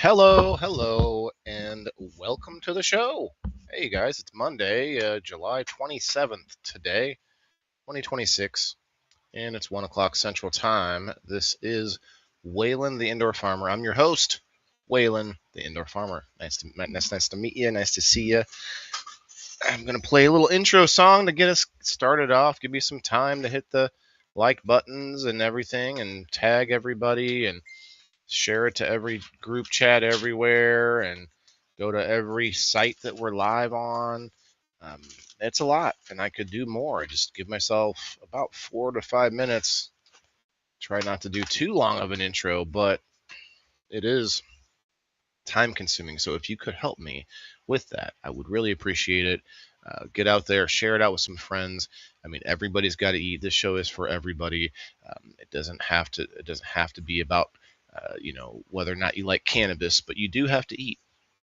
Hello, and welcome to the show. Hey guys, it's Monday, July 27th today, 2026, and it's 1 o'clock Central Time. This is Waylon, the Indoor Farmer. I'm your host, Waylon, the Indoor Farmer. Nice to meet you. Nice to see you. I'm going to play a little intro song to get us started off, give you some time to hit the like buttons and everything, and tag everybody, and share it to every group chat everywhere, and go to every site that we're live on. It's a lot, and I could do more. I just give myself about 4 to 5 minutes. Try not to do too long of an intro, but it is time consuming. So if you could help me with that, I would really appreciate it. Get out there, share it out with some friends. I mean, everybody's got to eat. This show is for everybody. It doesn't have to be about whether or not you like cannabis, but you do have to eat.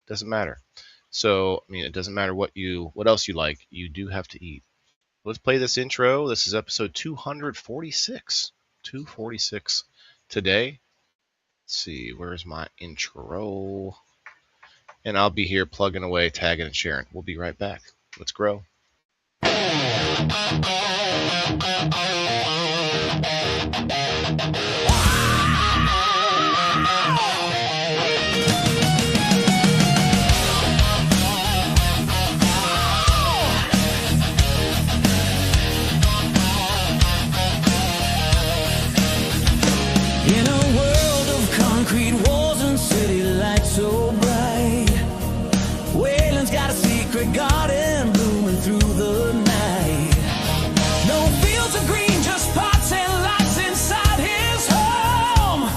Doesn't matter. So, I mean, it doesn't matter what else you like. You do have to eat. Let's play this intro. This is episode 246. 246 today. Let's see, where's my intro? And I'll be here plugging away, tagging and sharing. We'll be right back. Let's grow. In a world of concrete walls and city lights so bright, Waylon's got a secret garden blooming through the night. No fields of green, just pots and lights inside his home,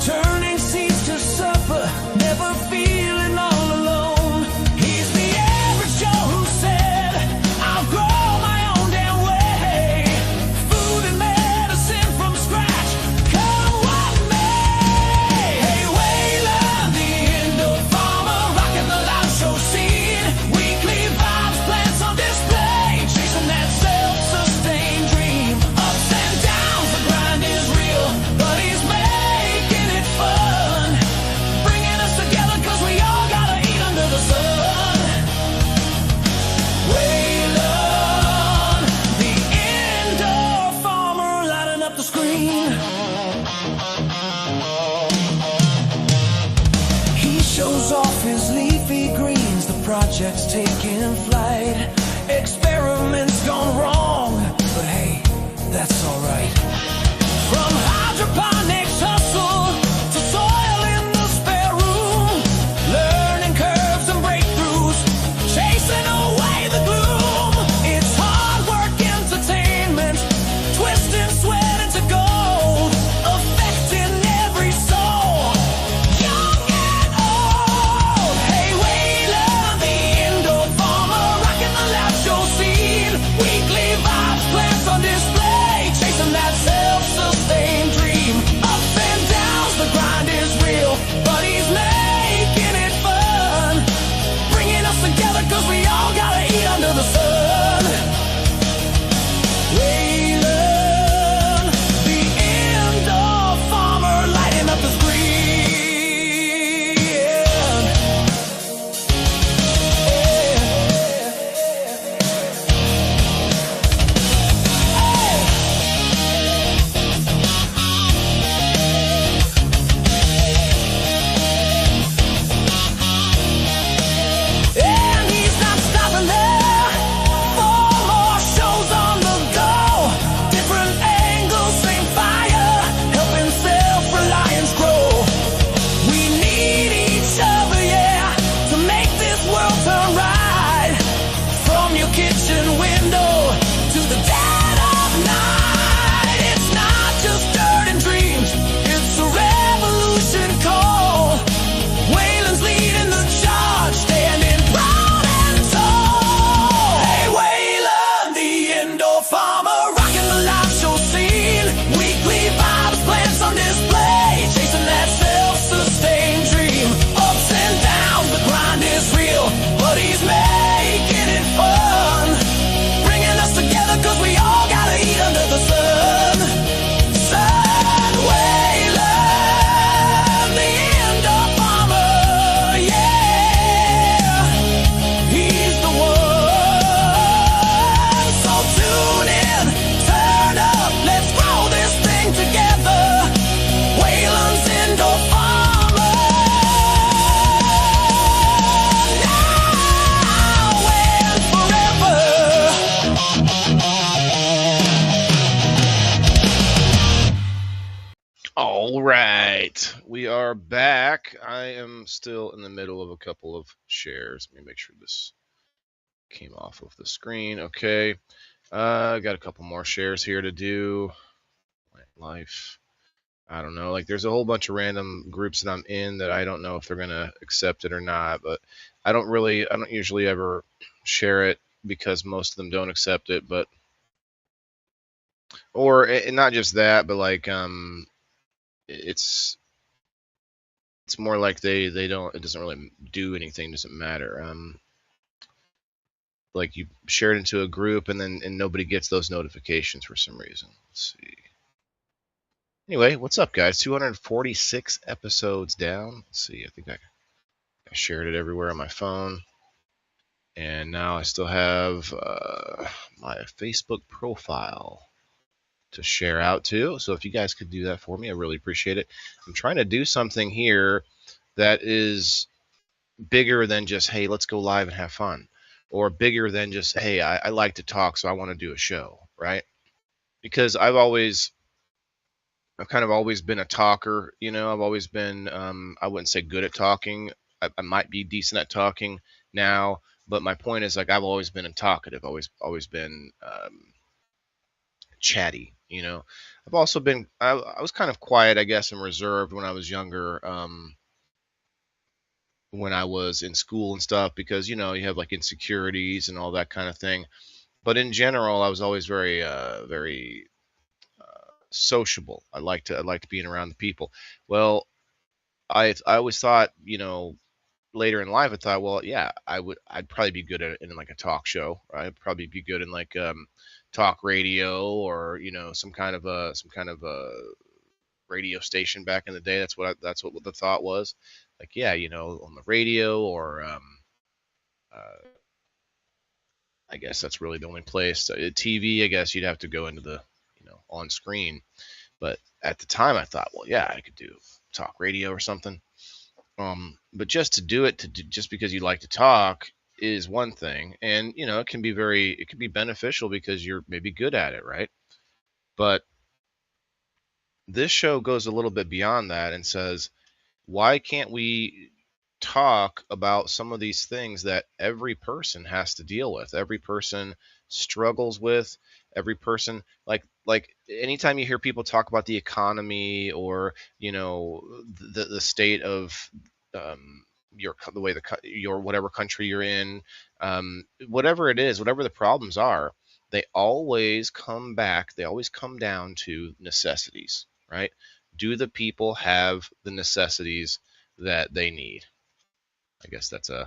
turning seeds to supper, never feeling all alone. He's the average Joe who said, I'll grow my own damn way. Food and medicine from scratch, come what may. Hey Waylon, the indoor farmer, rocking the live show scene. Weekly vibes, plants on display, chasing that self-sustained dream. Ups and downs, the grind is real, but he's making it fun, bringing us together 'cause we all gotta eat under the sun. Waylon, the indoor farmer, lighting up the screen. He shows off his leafy greens, the project's taking flight. Experiments gone wrong, but hey, that's alright. From hydroponics hustle to soil in the spare room, learning curves and breakthroughs, chasing away the gloom. It's hard work entertainment, twisting sweat into gold, affecting every soul, young and old. Hey Waylon, the indoor farmer, rocking the live show scene. We are back. I am still in the middle of a couple of shares. Let me make sure this came off of the screen. Okay. I got a couple more shares here to do. Life. I don't know. Like, there's a whole bunch of random groups that I'm in that I don't know if they're gonna accept it or not. But I don't usually ever share it because most of them don't accept it. But or not just that, but like it's more like they don't. It doesn't really do anything. Doesn't matter. Like you share it into a group and nobody gets those notifications for some reason. Let's see. Anyway, what's up, guys? 246 episodes down. Let's see. I think I shared it everywhere on my phone. And now I still have my Facebook profile to share out to. So if you guys could do that for me, I really appreciate it. I'm trying to do something here that is bigger than just, hey, let's go live and have fun. Or bigger than just, hey, I like to talk, so I want to do a show, right? Because I've kind of always been a talker. I've always been, I wouldn't say good at talking. I might be decent at talking now, but my point is, like, I've always been talkative, always been chatty. I've also been, I was kind of quiet, I guess, and reserved when I was younger. When I was in school and stuff, because you have like insecurities and all that kind of thing. But in general, I was always very sociable. I liked being around the people. Well, I always thought, later in life, I thought, well, yeah, I'd probably be good at it in like a talk show. Right? I'd probably be good in like talk radio, or some kind of a radio station back in the day. That's what the thought was. Like, yeah, on the radio, or uh, I guess that's really the only place. TV, I guess you'd have to go into the on screen. But at the time, I thought, well, yeah, I could do talk radio or something. But just to do it, just because you like to talk is one thing, and it can be beneficial because you're maybe good at it, right? But this show goes a little bit beyond that and says, why can't we talk about some of these things that every person has to deal with, every person struggles with, every person, like anytime you hear people talk about the economy, or the state of the way your whatever country you're in, whatever it is, whatever the problems are, they always come down to necessities, right? Do the people have the necessities that they need? I guess that's uh,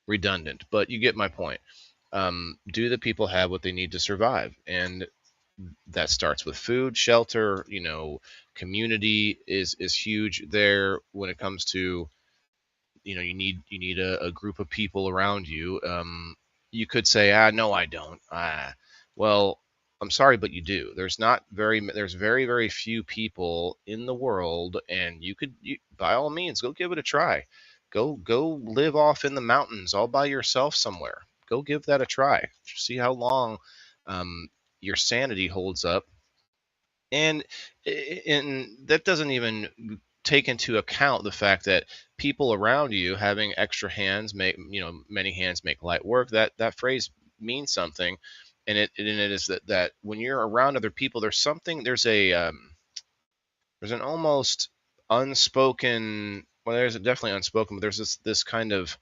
redundant, but you get my point. Do the people have what they need to survive? And that starts with food, shelter. Community is huge there when it comes to, you need a group of people around you. You could say, no, I don't. Well, I'm sorry, but you do. There's very, very few people in the world, and by all means, go give it a try. Go live off in the mountains all by yourself somewhere. Go give that a try. See how long your sanity holds up. And that doesn't even take into account the fact that people around you having extra hands make, many hands make light work. That phrase means something. And it is that when you're around other people, there's an almost unspoken, well, there's definitely unspoken, but there's this kind of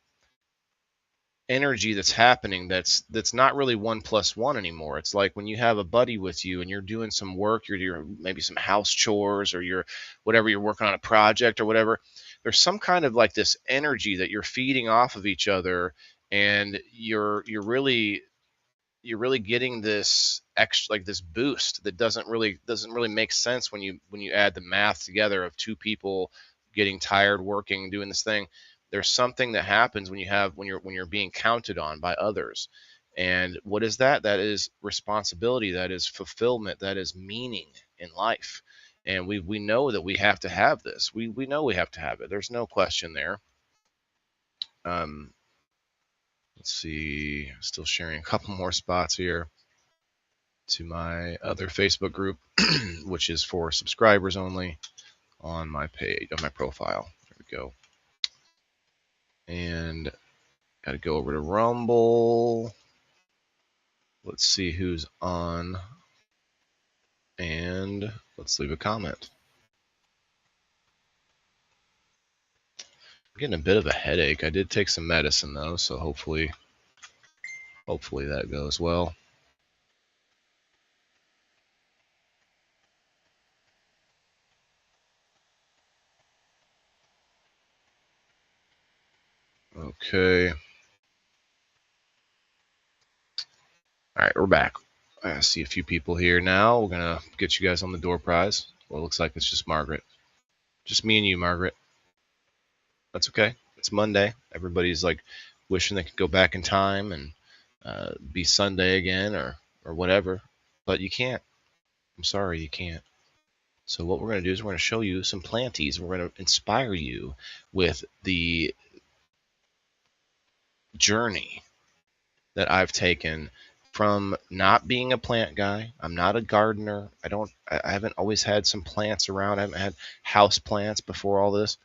energy that's happening that's not really 1 plus 1 anymore. It's like when you have a buddy with you and you're doing some work, you're maybe some house chores, or you're working on a project or whatever. There's some kind of like this energy that you're feeding off of each other, and you're really getting this extra, like this boost that doesn't really make sense when you add the math together of two people getting tired working, doing this thing. There's something that happens when you're being counted on by others. And what is that? That is responsibility, that is fulfillment, that is meaning in life. And we know that we have to have this. We know we have to have it. There's no question there. Let's see, still sharing a couple more spots here. to my other Facebook group, which is for subscribers only, on my page, on my profile. There we go. And got to go over to Rumble. Let's see who's on. And let's leave a comment. I'm getting a bit of a headache. I did take some medicine though, so hopefully that goes well. Okay. All right, we're back. I see a few people here now. We're gonna get you guys on the door prize. Well, it looks like it's just Margaret. Just me and you, Margaret. That's okay. It's Monday. Everybody's like wishing they could go back in time and be Sunday again or whatever, but you can't. I'm sorry, you can't. So what we're going to do is we're going to show you some Planties. We're going to inspire you with the journey that I've taken from not being a plant guy. I'm not a gardener. I haven't always had some plants around. I haven't had house plants before all this.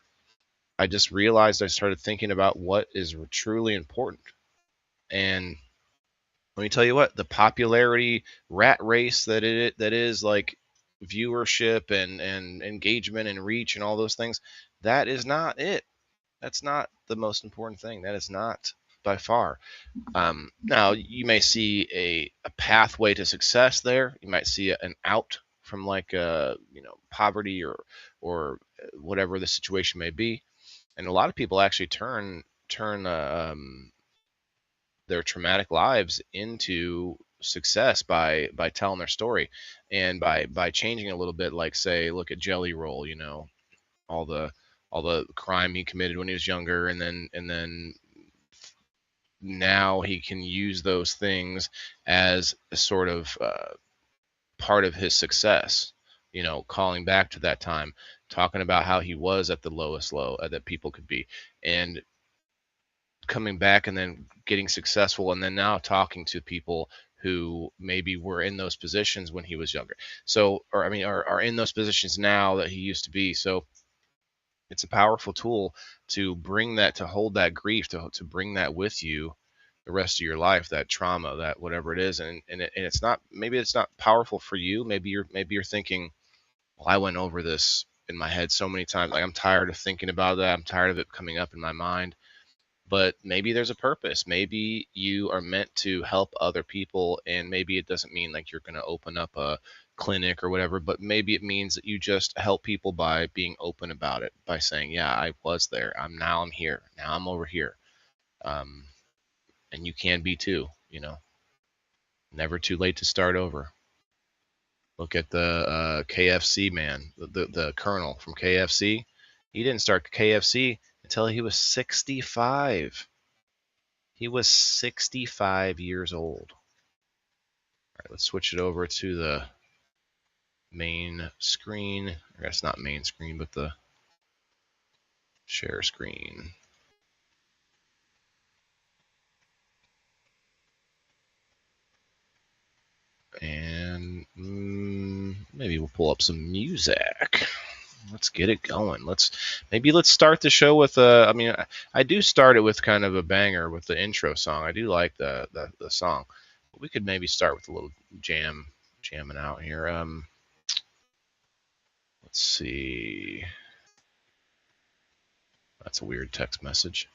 I just realized I started thinking about what is truly important. And let me tell you what, the popularity rat race that is like viewership and engagement and reach and all those things, that is not it. That's not the most important thing. That is not by far. Now you may see a pathway to success there. You might see an out from like poverty or whatever the situation may be. And a lot of people actually turn their traumatic lives into success by telling their story and by changing a little bit. Like, say, look at Jelly Roll, all the crime he committed when he was younger, and then now he can use those things as a sort of part of his success, calling back to that time, talking about how he was at the lowest low that people could be, and coming back and then getting successful, and then now talking to people who maybe were in those positions when he was younger. So, are in those positions now that he used to be. So it's a powerful tool to bring that, to hold that grief, to bring that with you the rest of your life, that trauma, that whatever it is. And it's not, maybe it's not powerful for you. Maybe you're thinking, well, I went over this in my head so many times. Like, I'm tired of thinking about that. I'm tired of it coming up in my mind. But maybe there's a purpose. Maybe you are meant to help other people, and maybe it doesn't mean like you're going to open up a clinic or whatever, but maybe it means that you just help people by being open about it, by saying, yeah, I was there. I'm here. Now I'm over here. And you can be too, never too late to start over. Look at the KFC man, the Colonel from KFC. He didn't start KFC until he was 65. He was 65 years old. All right, let's switch it over to the main screen. I guess not main screen, but the share screen. And maybe we'll pull up some music. Let's get it going. Let's start the show with I do start it with kind of a banger with the intro song. I do like the song. But we could maybe start with a little jamming out here. Let's see. That's a weird text message.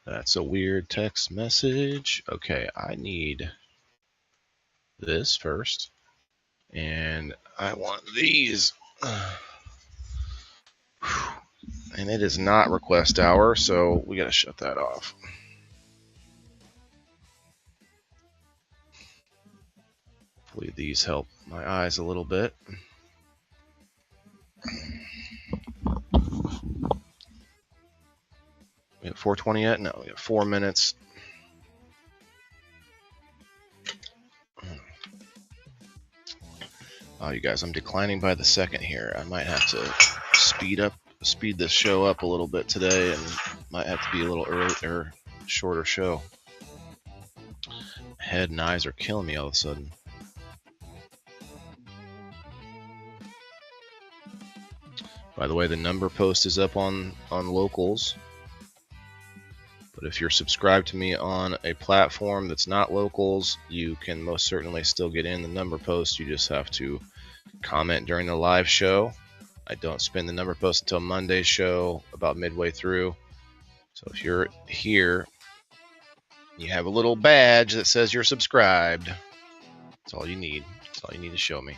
That's a weird text message. Okay, I need this first. And I want these. And it is not request hour, so we got to shut that off. Hopefully these help my eyes a little bit. We have 4:20 yet? No, we have 4 minutes. Oh, you guys, I'm declining by the second here. I might have to speed this show up a little bit today, and might have to be a little earlier, shorter show. Head and eyes are killing me all of a sudden. By the way, the number post is up on locals. But if you're subscribed to me on a platform that's not locals, you can most certainly still get in the number post. You just have to comment during the live show. I don't spin the number post until Monday's show, about midway through. So if you're here, you have a little badge that says you're subscribed. That's all you need. That's all you need to show me.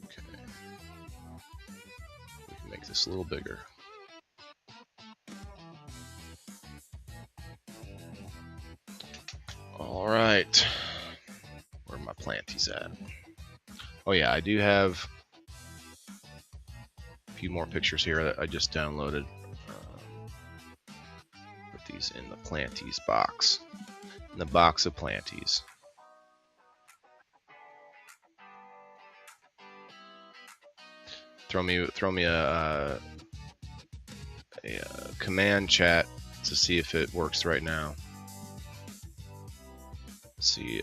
Okay. We can make this a little bigger. All right. Where are my planties at? Oh yeah, I do have a few more pictures here that I just downloaded. Put these in the planties box. In the box of planties. Throw me a command chat to see if it works right now. Let's see,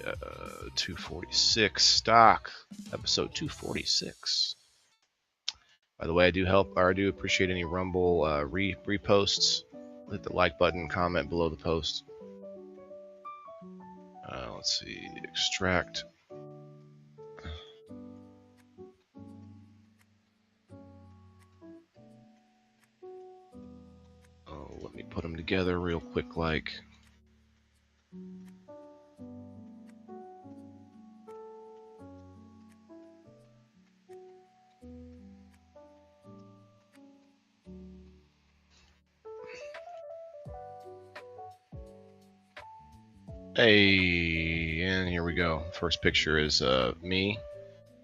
246 stock, episode 246. By the way, I do appreciate any Rumble reposts. Hit the like button, comment below the post. Let's see, extract. Oh, let me put them together real quick, like. Hey, and here we go. First picture is me.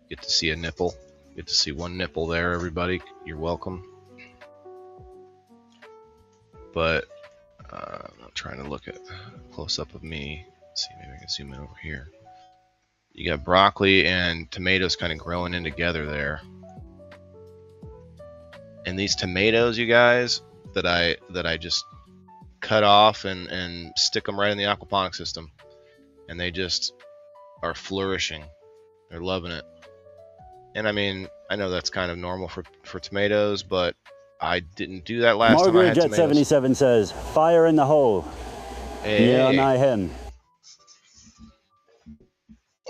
Get to see a nipple. Get to see one nipple there, everybody. You're welcome. But I'm trying to look at a close-up of me. Let's see, maybe I can zoom in over here. You got broccoli and tomatoes kind of growing in together there. And these tomatoes, you guys, that I just cut off and stick them right in the aquaponic system, and they just are flourishing. They're loving it. And I mean, I know that's kind of normal for tomatoes, but I didn't do that last time I had tomatoes. Margaret Jet 77 says, "Fire in the hole." Hey. Yeah, I him.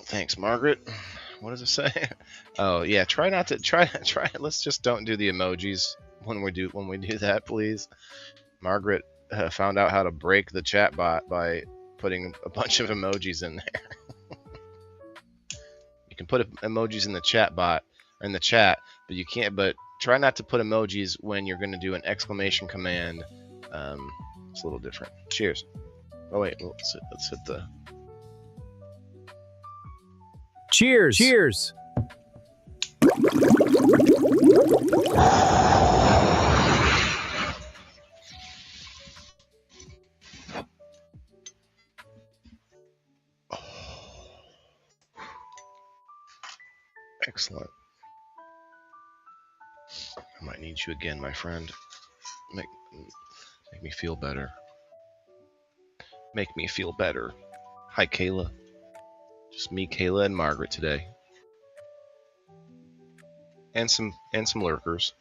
Thanks, Margaret. What does it say? Oh yeah, try. Let's just don't do the emojis when we do that, please. Margaret found out how to break the chat bot by putting a bunch of emojis in there. You can put emojis in the chat bot, in the chat, but you can't. But try not to put emojis when you're going to do an exclamation command. It's a little different. Cheers. Oh wait, let's hit the. Cheers. Cheers. Excellent. I might need you again, my friend. Make me feel better. Make me feel better. Hi, Kayla. Just me, Kayla, and Margaret today. And some lurkers.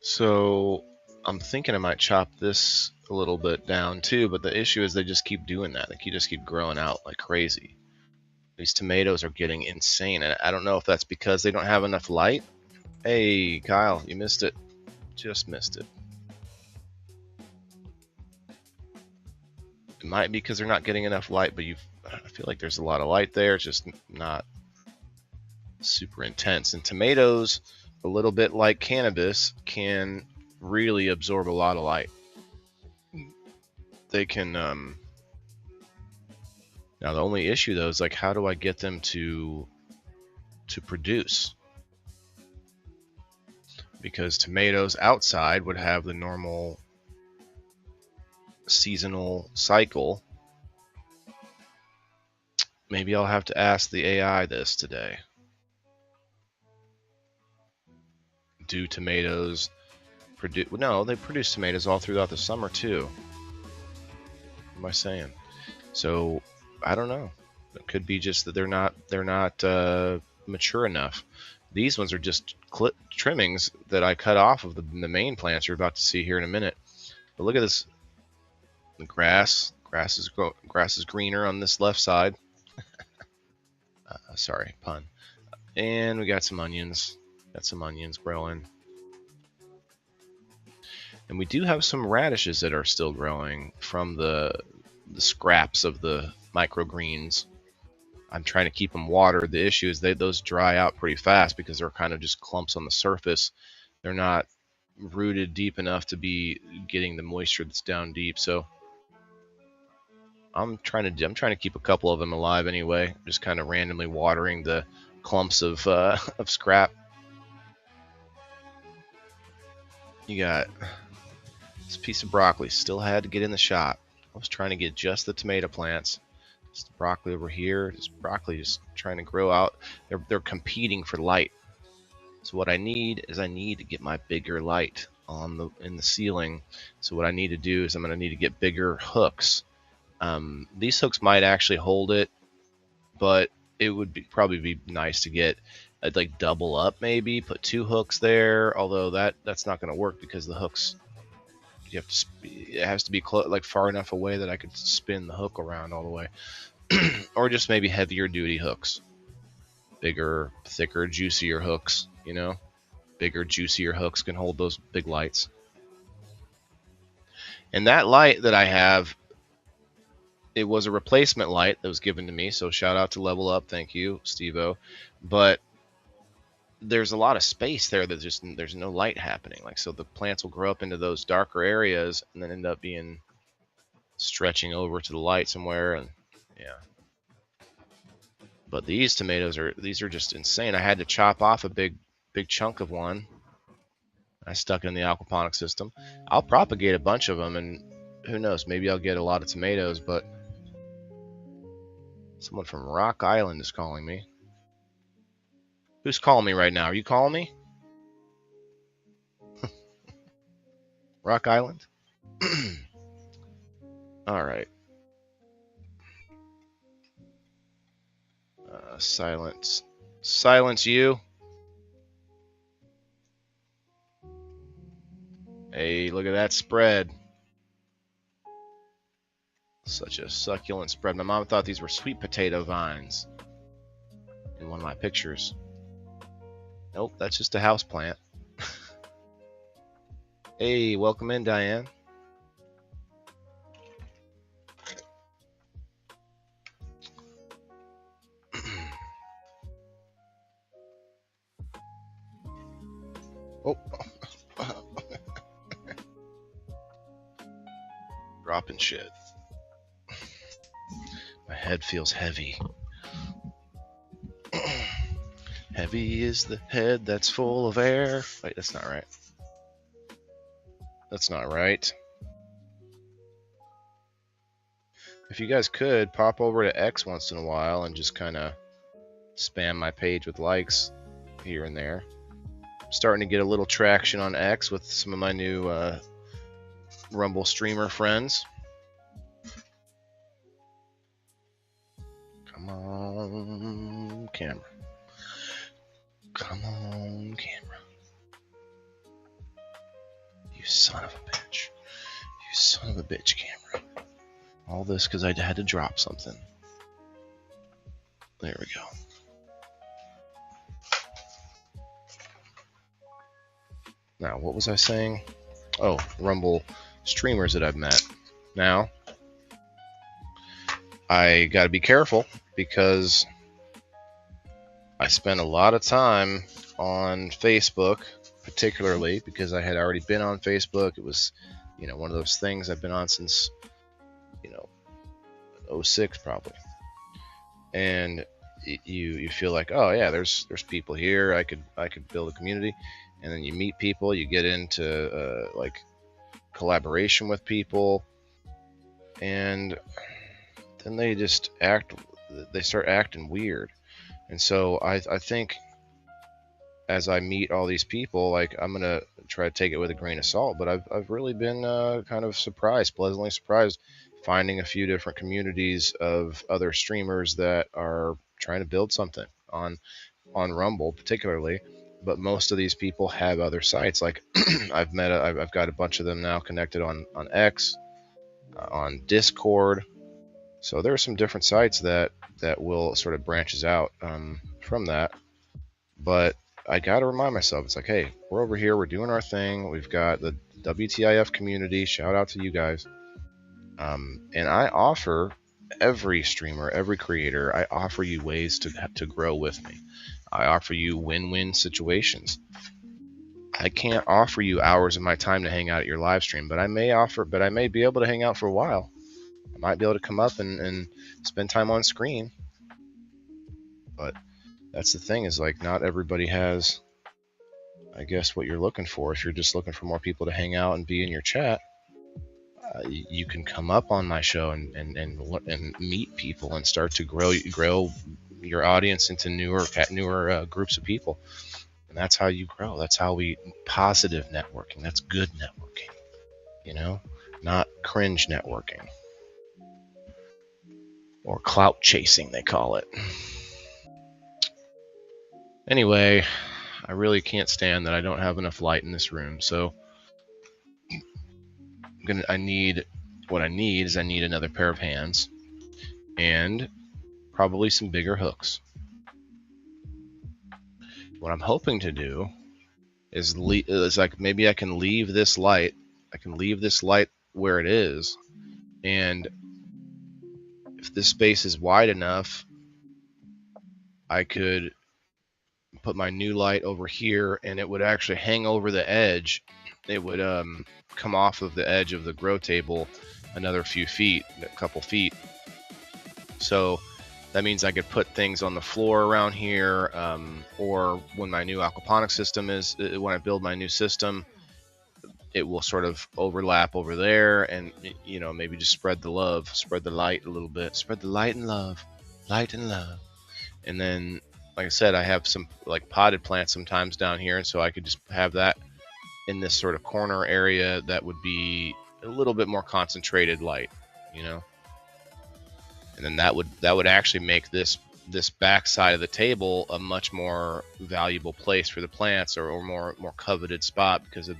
So I'm thinking I might chop this a little bit down too, but the issue is they just keep doing that. They just keep growing out like crazy. These tomatoes are getting insane, and I don't know if that's because they don't have enough light. Hey, Kyle, you missed it. Just missed it. It might be because they're not getting enough light, but I feel like there's a lot of light there. It's just not super intense. And tomatoes, a little bit like cannabis, can really absorb a lot of light. They can. Now the only issue though is like, how do I get them to produce? Because tomatoes outside would have the normal seasonal cycle. Maybe I'll have to ask the AI this today. do tomatoes. No, they produce tomatoes all throughout the summer too. What am I saying? So I don't know. It could be just that they're not mature enough. These ones are just trimmings that I cut off of the main plants you're about to see here in a minute. But look at this. The grass is greener on this left side. Sorry, pun. And we got some onions. Got some onions growing. And we do have some radishes that are still growing from the scraps of the microgreens. I'm trying to keep them watered. The issue is those dry out pretty fast because they're kind of just clumps on the surface. They're not rooted deep enough to be getting the moisture that's down deep. So I'm trying to keep a couple of them alive anyway. Just kind of randomly watering the clumps of scrap. You got this piece of broccoli. Still had to get in the shot. I was trying to get just the tomato plants. Just the broccoli over here. Just broccoli just trying to grow out. They're competing for light. So what I need to get my bigger light in the ceiling. So what I need to do is I'm going to need to get bigger hooks. These hooks might actually hold it, but it would probably be nice to get like double up, maybe put 2 hooks there. Although that's not going to work because the hooks it has to be like far enough away that I could spin the hook around all the way, or just maybe heavier duty hooks, bigger, thicker, juicier hooks. You know, bigger, juicier hooks can hold those big lights. And that light that I have, it was a replacement light that was given to me, so shout out to Level Up, thank you, Steve-O. But there's a lot of space there that there's no light happening. Like, so the plants will grow up into those darker areas and then end up stretching over to the light somewhere, and yeah. But these tomatoes are just insane. I had to chop off a big chunk of one. I stuck it in the aquaponic system. I'll propagate a bunch of them, and who knows, maybe I'll get a lot of tomatoes. But someone from Rock Island is calling me. Who's calling me right now? Are you calling me? Rock Island? All right. Silence you. Hey, look at that spread. Such a succulent spread. My mom thought these were sweet potato vines in one of my pictures. Nope, that's just a house plant. Hey, welcome in, Diane. Oh. Dropping shit. My head feels heavy. Heavy is the head that's full of air. Wait, that's not right. That's not right. If you guys could, pop over to X once in a while and just kind of spam my page with likes here and there. I'm starting to get a little traction on X with some of my new Rumble streamer friends. Come on, camera. Come on, camera. You son of a bitch. You son of a bitch, camera. All this because I had to drop something. There we go. Now, what was I saying? Oh, Rumble streamers that I've met. Now, I gotta be careful because I spent a lot of time on Facebook, particularly because I had already been on Facebook. It was, one of those things I've been on since, 06 probably. And you feel like, oh yeah, there's people here. I could build a community, and then you meet people, you get into like collaboration with people, and then they start acting weird. And so I think as I meet all these people, like, I'm gonna try to take it with a grain of salt. But I've really been kind of surprised, pleasantly surprised, finding a few different communities of other streamers that are trying to build something on Rumble, particularly. But most of these people have other sites. Like, I've got a bunch of them now connected on X, on Discord. So there are some different sites that will sort of branches out from that. But I got to remind myself, it's like, hey, we're over here, we're doing our thing. We've got the WTIF community. Shout out to you guys. And I offer every streamer, every creator, I offer you ways to grow with me. I offer you win-win situations. I can't offer you hours of my time to hang out at your live stream, but I may be able to hang out for a while. I might be able to come up and spend time on screen. But that's the thing, is like, not everybody has, I guess, what you're looking for. If you're just looking for more people to hang out and be in your chat, you can come up on my show and meet people and start to grow your audience into newer groups of people. And that's how you grow. That's how positive networking. That's good networking, not cringe networking, or clout chasing, they call it. Anyway, I really can't stand that I don't have enough light in this room. So I need another pair of hands and probably some bigger hooks. What I'm hoping to do is like, maybe I can leave this light. I can leave this light where it is, and if this space is wide enough, I could put my new light over here, and it would actually hang over the edge. It would come off of the edge of the grow table another few feet, a couple feet. So that means I could put things on the floor around here, or when my new aquaponics system when I build my new system, it will sort of overlap over there, and maybe just spread the light a little bit, spread the light and love. And then, like I said, I have some like potted plants sometimes down here, and so I could just have that in this sort of corner area that would be a little bit more concentrated light, and then that would actually make this back side of the table a much more valuable place for the plants, or more coveted spot, because of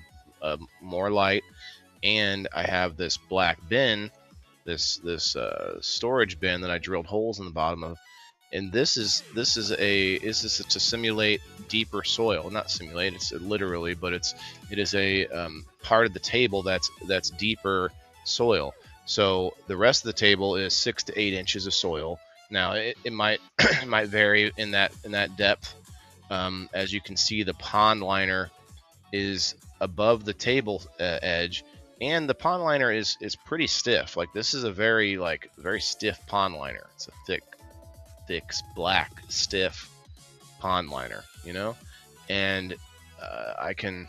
more light. And I have this black bin, this storage bin that I drilled holes in the bottom of, and this is to simulate deeper soil. Not simulate, it's literally, but it is a part of the table that's deeper soil. So the rest of the table is 6 to 8 inches of soil. Now it might it might vary in that depth. As you can see, the pond liner is above the table edge, and the pond liner is pretty stiff. Like, this is a very stiff pond liner. It's a thick black stiff pond liner, and I can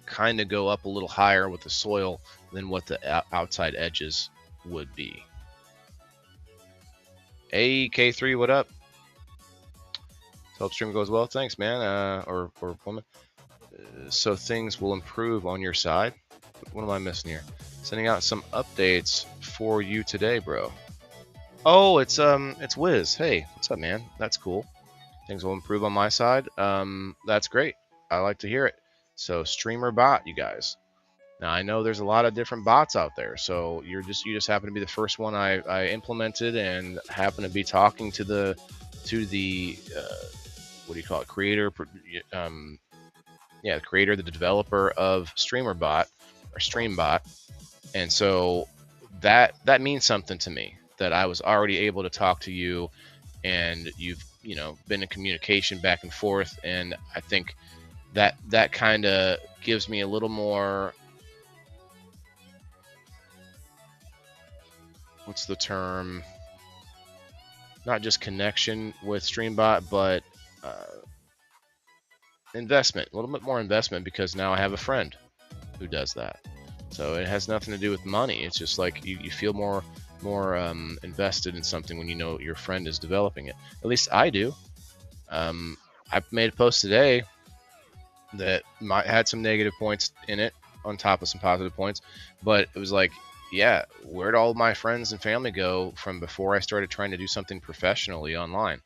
kind of go up a little higher with the soil than what the outside edges would be. Hey, K3, what up? Hope stream goes well. Thanks, man, or woman. So things will improve on your side. What am I missing here? Sending out some updates for you today, bro. Oh, it's Wiz. Hey, what's up, man? That's cool. Things will improve on my side. That's great. I like to hear it. So, streamer bot, you guys. Now, I know there's a lot of different bots out there, so you just happen to be the first one I implemented, and happen to be talking to the what do you call it, creator, the creator, the developer of StreamerBot or StreamBot. And so that means something to me, that I was already able to talk to you, and you've been in communication back and forth. And I think that kind of gives me a little more, what's the term, not just connection with StreamBot, but investment, a little bit more investment, because now I have a friend who does that. So it has nothing to do with money. It's just like you feel more invested in something when you know your friend is developing it. At least I do. I made a post today that had some negative points in it on top of some positive points, but it was like, yeah, where'd all my friends and family go from before I started trying to do something professionally online?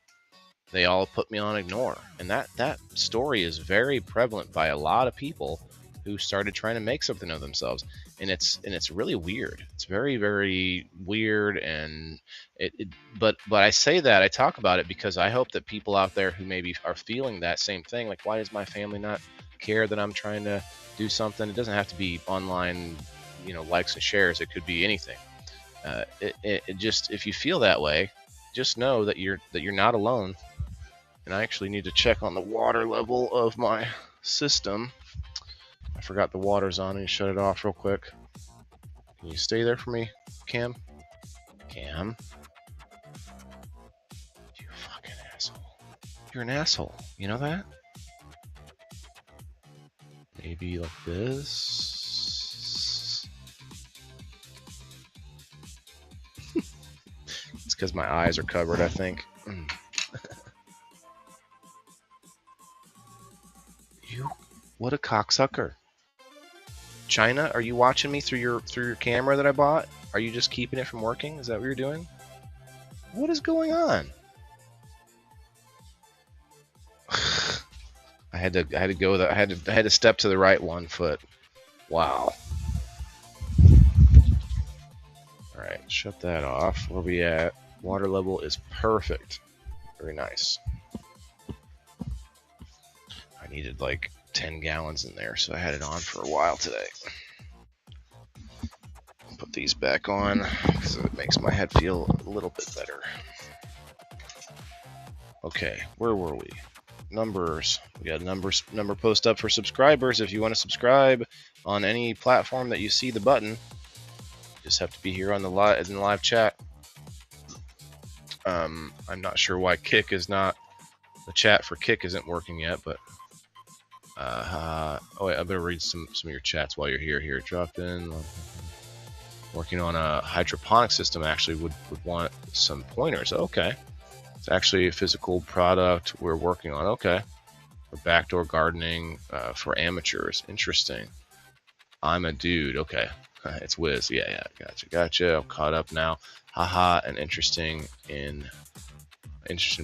They all put me on ignore. And that story is very prevalent by a lot of people who started trying to make something of themselves. And it's really weird. It's very, very weird. And but I say that, I talk about it because I hope that people out there who maybe are feeling that same thing, like, why does my family not care that I'm trying to do something? It doesn't have to be online, likes and shares. It could be anything. It just, if you feel that way, just know that you're not alone. And I actually need to check on the water level of my system. I forgot the water's on. I need to shut it off real quick. Can you stay there for me, Cam? Cam? You fucking asshole. You're an asshole. You know that? Maybe like this. It's because my eyes are covered, I think. What a cocksucker. China, are you watching me through your camera that I bought? Are you just keeping it from working? Is that what you're doing? What is going on? I had to go I had to step to the right 1 foot. Wow. All right, shut that off. Where we at? Water level is perfect. Very nice. I needed like 10 gallons in there, so I had it on for a while today. Put these back on because it makes my head feel a little bit better. Okay, where were we? Numbers. We got number post up for subscribers. If you want to subscribe on any platform that you see the button, you just have to be here on the live chat. I'm not sure why Kick is not, the chat for Kick isn't working yet, but oh wait, I better read some of your chats while you're here. Here, drop in. Working on a hydroponic system. Actually, would want some pointers. Okay, it's actually a physical product we're working on. Okay, for backdoor gardening for amateurs. Interesting. I'm a dude. Okay, it's Wiz. Yeah, gotcha. I'm caught up now. Haha, and interested in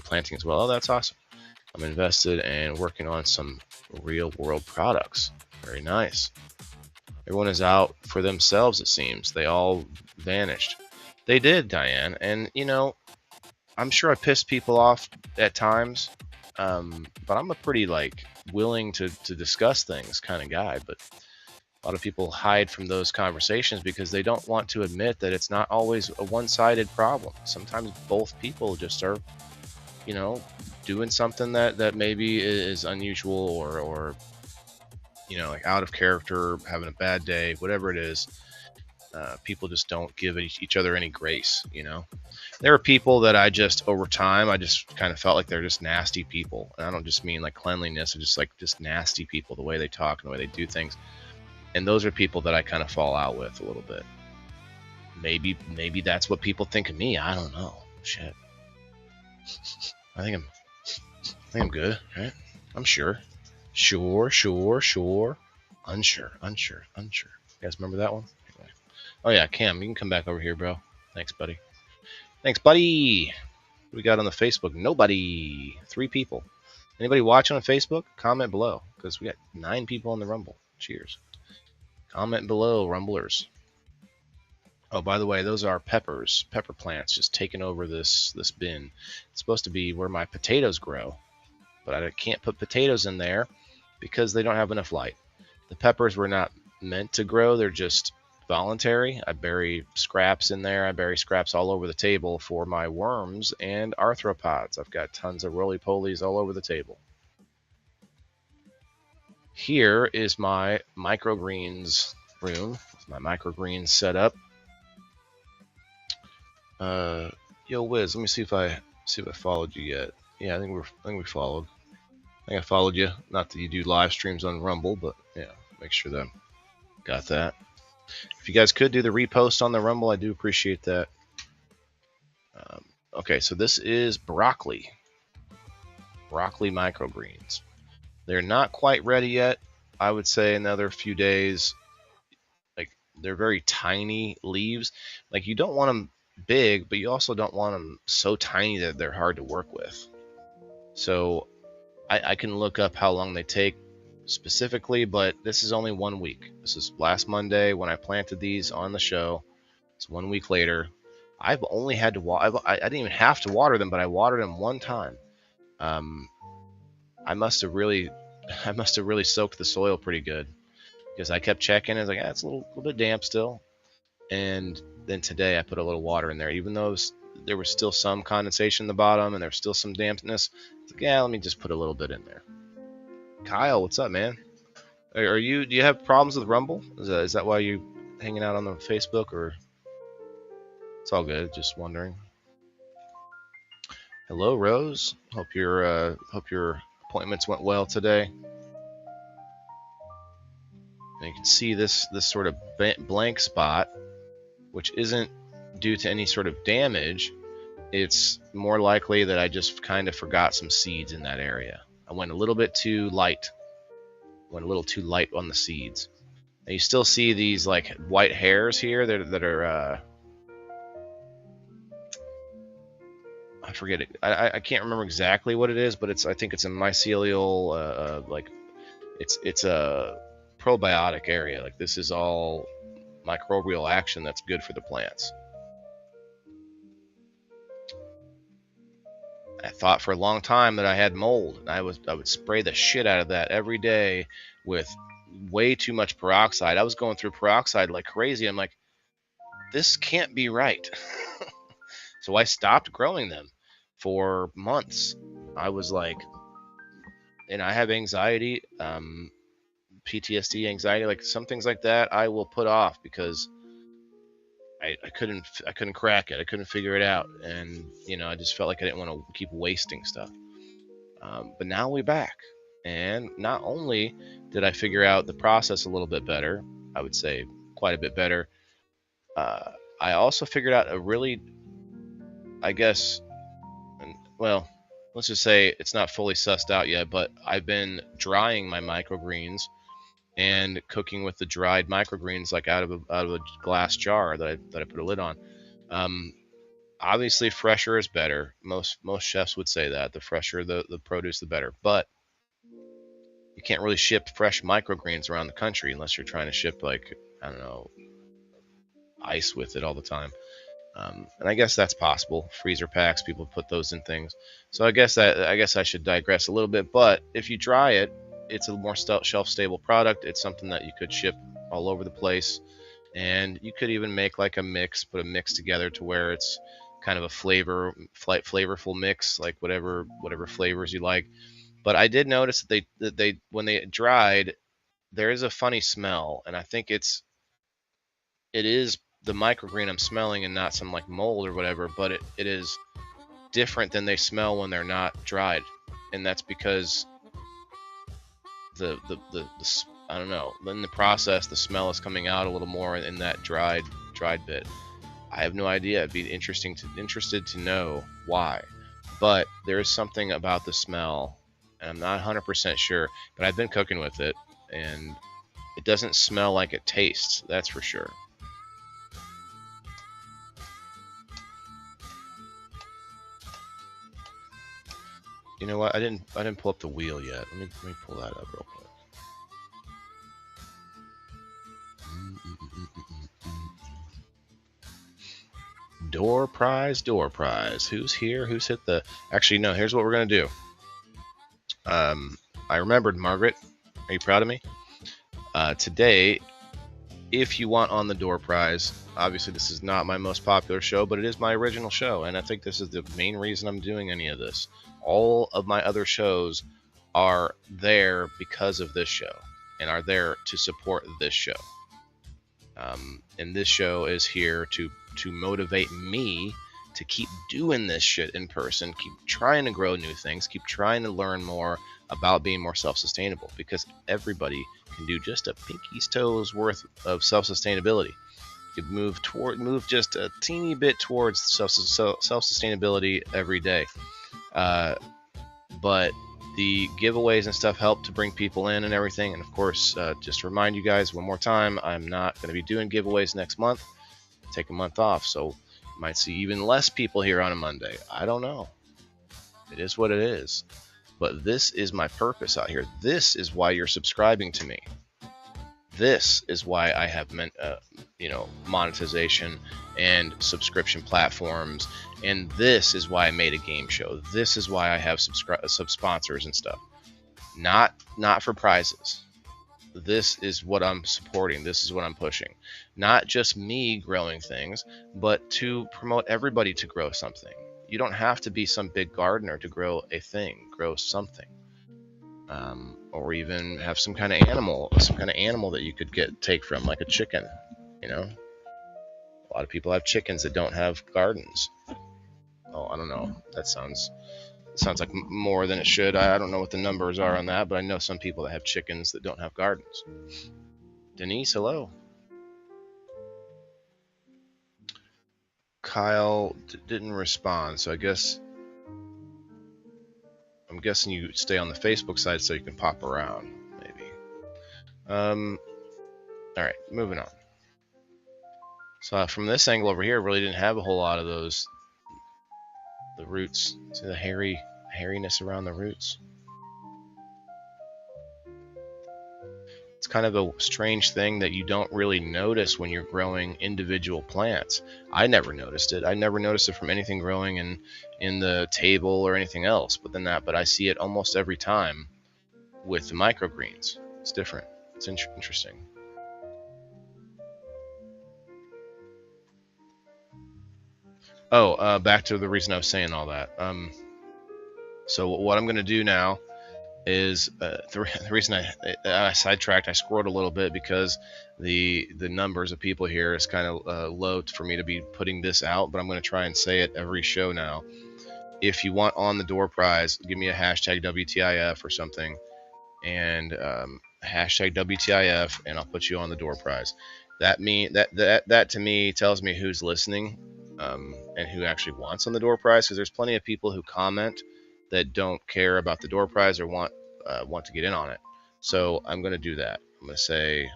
planting as well. Oh, that's awesome. I'm invested and working on some real world products. Very nice. Everyone is out for themselves, it seems. They all vanished. They did, Diane. And, I'm sure I pissed people off at times. But I'm a pretty, willing to discuss things kind of guy. But a lot of people hide from those conversations because they don't want to admit that it's not always a one-sided problem. Sometimes both people just are, doing something that maybe is unusual or out of character, having a bad day, whatever it is. People just don't give each other any grace. There are people that I just, over time, I just kind of felt like they're just nasty people. And I don't just mean like cleanliness, it's just nasty people, the way they talk and the way they do things. And those are people that I kind of fall out with a little bit. Maybe that's what people think of me. I don't know. Shit. I think I'm good, right? I'm sure. Sure. Unsure. You guys remember that one? Anyway. Oh yeah, Cam, you can come back over here, bro. Thanks, buddy. What do we got on the Facebook? Nobody. 3 people. Anybody watching on Facebook? Comment below, because we got 9 people on the Rumble. Cheers. Comment below, Rumblers. Oh, by the way, those are pepper plants just taking over this bin. It's supposed to be where my potatoes grow, but I can't put potatoes in there because they don't have enough light. The peppers were not meant to grow. They're just voluntary. I bury scraps in there. I bury scraps all over the table for my worms and arthropods. I've got tons of roly-polies all over the table. Here is my microgreens room. My microgreens set up. Yo, Wiz, let me see if I followed you yet. Yeah, I think we followed. I think I followed you. Not that you do live streams on Rumble, but yeah, make sure that got that. If you guys could do the repost on the Rumble, I do appreciate that. Okay, so this is broccoli. broccoli microgreens. They're not quite ready yet. I would say another few days. Like, they're very tiny leaves. Like, you don't want them big, but you also don't want them so tiny that they're hard to work with. So I can look up how long they take specifically, but this is only 1 week. This is last Monday when I planted these on the show. It's 1 week later. I've only had to I didn't even have to water them, but I watered them one time. I must have really soaked the soil pretty good, because I kept checking. I was like, it's a little bit damp still. And then today I put a little water in there, even though there was still some condensation in the bottom and there's still some dampness. It's like, let me just put a little bit in there. Kyle, what's up, man? Do you have problems with Rumble? Is that why you hanging out on the Facebook, or? It's all good. Just wondering. Hello, Rose. Hope your appointments went well today. And you can see this sort of blank spot, which isn't due to any sort of damage. It's more likely that I just kind of forgot some seeds in that area. I went a little bit too light. Went a little too light on the seeds. And you still see these like white hairs here that are I forget it. I can't remember exactly what it is, but I think it's a mycelial it's a probiotic area. Like, this is all microbial action that's good for the plants. I thought for a long time that I had mold, and I would spray the shit out of that every day with way too much peroxide. I was going through peroxide like crazy. I'm like, this can't be right. So I stopped growing them for months. I was like, and I have anxiety, PTSD anxiety, like some things like that I will put off because I couldn't crack it. I couldn't figure it out. And, I just felt like I didn't want to keep wasting stuff. But now we're back. And not only did I figure out the process a little bit better, I would say quite a bit better, I also figured out a really, let's just say it's not fully sussed out yet, but I've been drying my microgreens and cooking with the dried microgreens, like out of a glass jar that I put a lid on. Obviously, fresher is better. Most chefs would say that the fresher the produce, the better. But you can't really ship fresh microgreens around the country unless you're trying to ship, like, I don't know, ice with it all the time. And I guess that's possible. Freezer packs, people put those in things. So I guess I should digress a little bit. But if you dry it, it's a more shelf-stable product. It's something that you could ship all over the place, and you could even make like a mix, put a mix together to where it's kind of a flavorful mix, like whatever flavors you like. But I did notice that they when they dried, there is a funny smell, and I think it is the microgreen I'm smelling and not some like mold or whatever, but it is different than they smell when they're not dried, and that's because the I don't know, in the process the smell is coming out a little more in that dried bit. I have no idea. It'd be interested to know why, but there is something about the smell, and I'm not 100% sure, but I've been cooking with it and it doesn't smell like it tastes, that's for sure. You know what? I didn't pull up the wheel yet. Let me pull that up real quick. Door prize. Who's here? Who's hit the? Actually, no. Here's what we're gonna do. I remembered, Margaret. Are you proud of me? Today, if you want on the door prize, obviously this is not my most popular show, but it is my original show, and I think this is the main reason I'm doing any of this. All of my other shows are there because of this show, and are there to support this show. And this show is here to motivate me to keep doing this shit in person, keep trying to grow new things, keep trying to learn more about being more self-sustainable, because everybody can do just a pinky's toes worth of self-sustainability. You could move just a teeny bit towards self-sustainability every day. but the giveaways and stuff help to bring people in and everything. And of course, just to remind you guys one more time, I'm not going to be doing giveaways next month. Take a month off, so you might see even less people here on a Monday. I don't know. It is what it is. But this is my purpose out here. This is why you're subscribing to me. This is why I have monetization and subscription platforms, and this is why I made a game show. This is why I have sponsors and stuff. Not for prizes. This is what I'm supporting. This is what I'm pushing. Not just me growing things, but to promote everybody to grow something. You don't have to be some big gardener to grow a thing. Grow something. Or even have some kind of animal that you could take from, like a chicken. You know, a lot of people have chickens that don't have gardens. Oh, I don't know. That sounds like more than it should. I don't know what the numbers are on that, but I know some people that have chickens that don't have gardens. Denise, hello. Kyle didn't respond, so I'm guessing you stay on the Facebook side so you can pop around, maybe. All right, moving on. So from this angle over here, really didn't have a whole lot of those. The roots, see the hairiness around the roots. It's kind of a strange thing that you don't really notice when you're growing individual plants. I never noticed it. I never noticed it from anything growing in the table or anything else. But I see it almost every time with the microgreens. It's different. It's interesting. Oh, back to the reason I was saying all that. So what I'm going to do now is the reason I sidetracked. I scrolled a little bit because the numbers of people here is kind of low for me to be putting this out, but I'm going to try and say it every show now. If you want on the door prize, give me a hashtag WTIF or something, and hashtag WTIF, and I'll put you on the door prize. That to me tells me who's listening. And who actually wants on the door prize, because there's plenty of people who comment that don't care about the door prize or want to get in on it. So I'm going to do that. I'm going to say,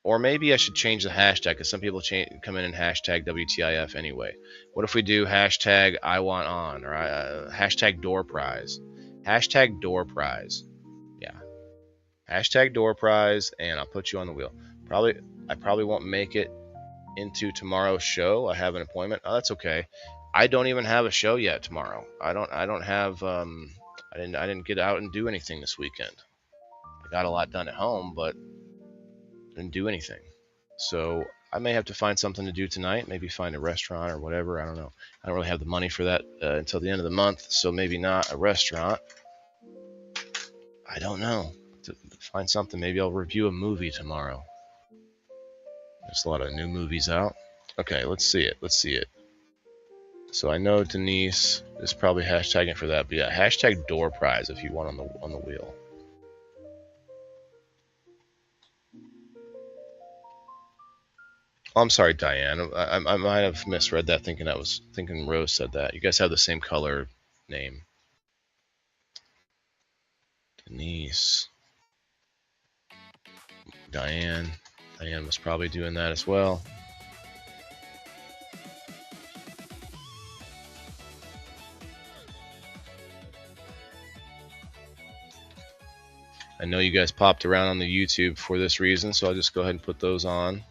or maybe I should change the hashtag, because some people come in and hashtag WTIF anyway. What if we do hashtag I want on, or hashtag door prize? Hashtag door prize. Yeah. Hashtag door prize, and I'll put you on the wheel. I probably won't make it into tomorrow's show. I have an appointment. Oh, that's okay. I don't even have a show yet tomorrow. I don't have I didn't get out and do anything this weekend. I got a lot done at home, but didn't do anything. So I may have to find something to do tonight, maybe find a restaurant or whatever. I don't know. I don't really have the money for that until the end of the month, so maybe not a restaurant. I don't know. To find something. Maybe I'll review a movie tomorrow. There's a lot of new movies out. Okay, let's see it. So I know Denise is probably hashtagging for that, but yeah, hashtag door prize if you want on the wheel. Oh, I'm sorry, Diane. I might have misread that, thinking Rose said that. You guys have the same color name. Denise. Diane. Diane was probably doing that as well. I know you guys popped around on the YouTube for this reason, so I'll just go ahead and put those on.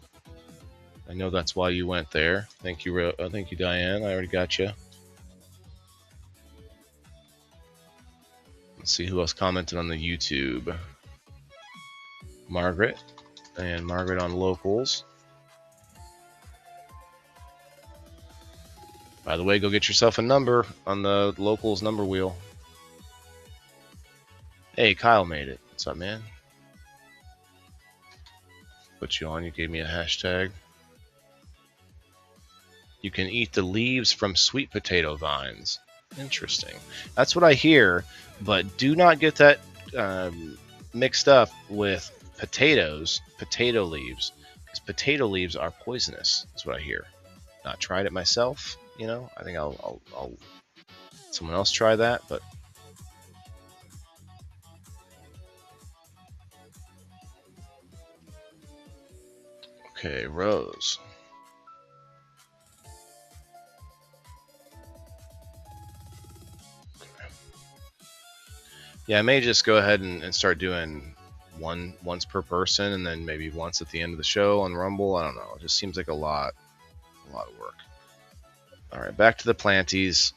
I know that's why you went there. Thank you, Diane. I already got you. Let's see who else commented on the YouTube. Margaret. And Margaret on locals. By the way, go get yourself a number on the locals number wheel. Hey, Kyle made it. What's up, man? Put you on. You gave me a hashtag. You can eat the leaves from sweet potato vines. Interesting. That's what I hear, but do not get that mixed up with potatoes, potato leaves, because potato leaves are poisonous, is what I hear. Not tried it myself, I think I'll someone else try that, but Okay, rows. Yeah, I may just go ahead and start doing once per person, and then maybe once at the end of the show on Rumble. I don't know. It just seems like a lot of work. All right, back to the Planties.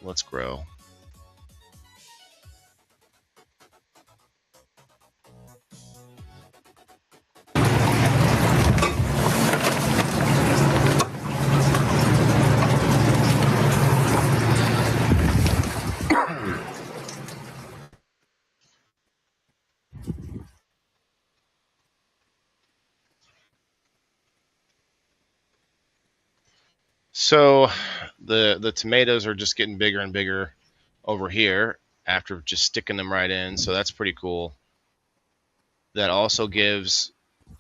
Let's grow. So the tomatoes are just getting bigger and bigger over here after just sticking them right in. So that's pretty cool. That also gives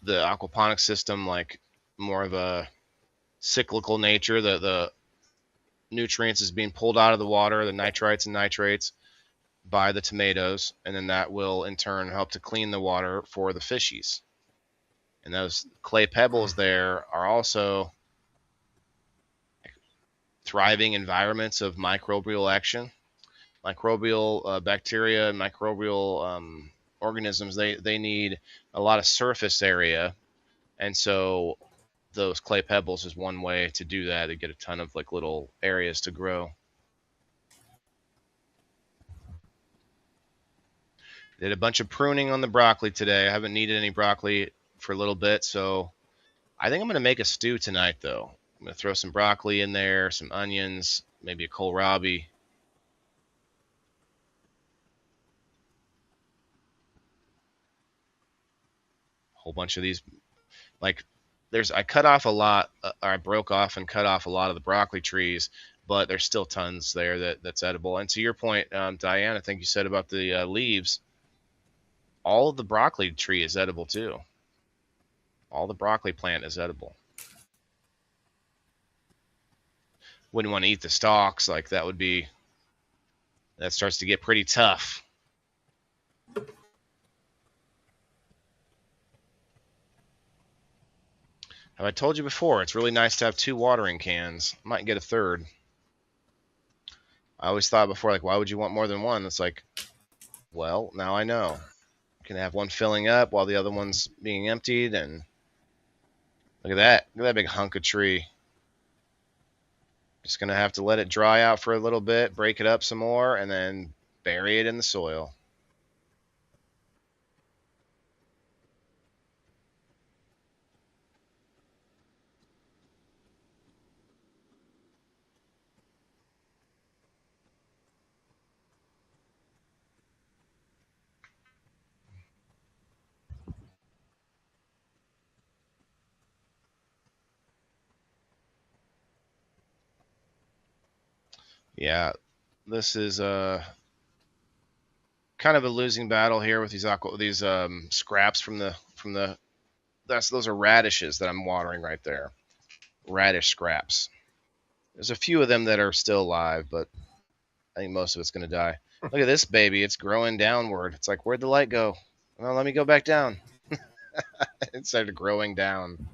the aquaponics system like more of a cyclical nature. The nutrients is being pulled out of the water, the nitrites and nitrates, by the tomatoes, and then that will in turn help to clean the water for the fishies. And those clay pebbles there are also thriving environments of microbial action. Microbial bacteria and microbial organisms, they need a lot of surface area, and so those clay pebbles is one way to do that, to get a ton of like little areas to grow. Did a bunch of pruning on the broccoli today. I haven't needed any broccoli for a little bit, so I think I'm going to make a stew tonight, though. I'm going to throw some broccoli in there, some onions, maybe a kohlrabi. A whole bunch of these. Like, I cut off a lot, or I broke off and cut off a lot of the broccoli trees, but there's still tons there that's edible. And to your point, Diane, I think you said about the leaves, all of the broccoli tree is edible too. All the broccoli plant is edible. Wouldn't want to eat the stalks, like that starts to get pretty tough. Have I told you before, it's really nice to have 2 watering cans. I might get a third. I always thought before, like, why would you want more than one? It's like, well, now I know. You can have one filling up while the other one's being emptied, and look at that. Look at that big hunk of tree. Just going to have to let it dry out for a little bit, break it up some more, and then bury it in the soil. Yeah, this is kind of a losing battle here with these scraps from the those are radishes that I'm watering right there. Radish scraps. There's a few of them that are still alive, but I think most of it's going to die. Look at this baby. It's growing downward. It's like, where'd the light go? Well, let me go back down. It started growing down.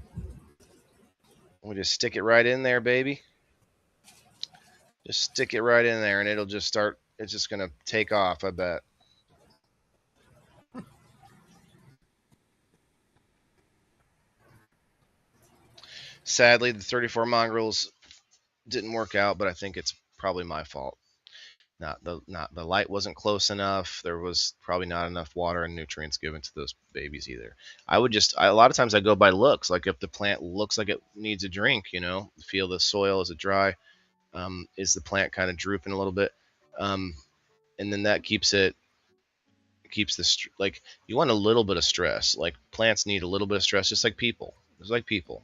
We just stick it right in there, baby. Just stick it right in there, and it'll just start. It's just going to take off, I bet. Sadly, the 34 mongrels didn't work out, but I think it's probably my fault. Not the light wasn't close enough. There was probably not enough water and nutrients given to those babies either. A lot of times I go by looks. Like if the plant looks like it needs a drink, feel the soil, is it dry? Is the plant kind of drooping a little bit? And then that keeps the like, you want a little bit of stress. Like plants need a little bit of stress, just like people. It's like people.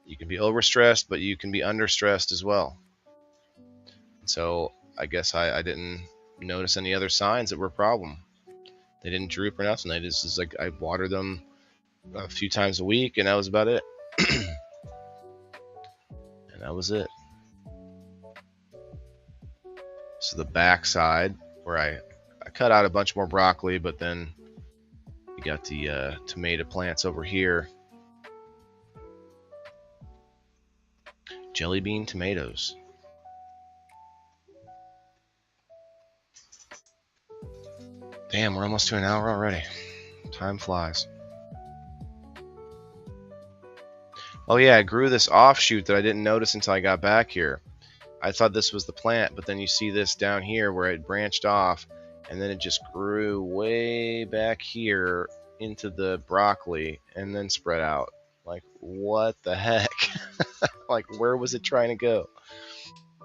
You can be overstressed, but you can be understressed as well. So I guess I didn't notice any other signs that were a problem. They didn't droop or nothing. It's like I watered them a few times a week, and that was about it. And that was it. So the back side, where I cut out a bunch more broccoli, but then you got the tomato plants over here. Jelly bean tomatoes. Damn, we're almost to an hour already. Time flies. Oh yeah, I grew this offshoot that I didn't notice until I got back here. I thought this was the plant, but then you see this down here where it branched off, and then it just grew way back here into the broccoli and then spread out. Like, what the heck? Like, where was it trying to go?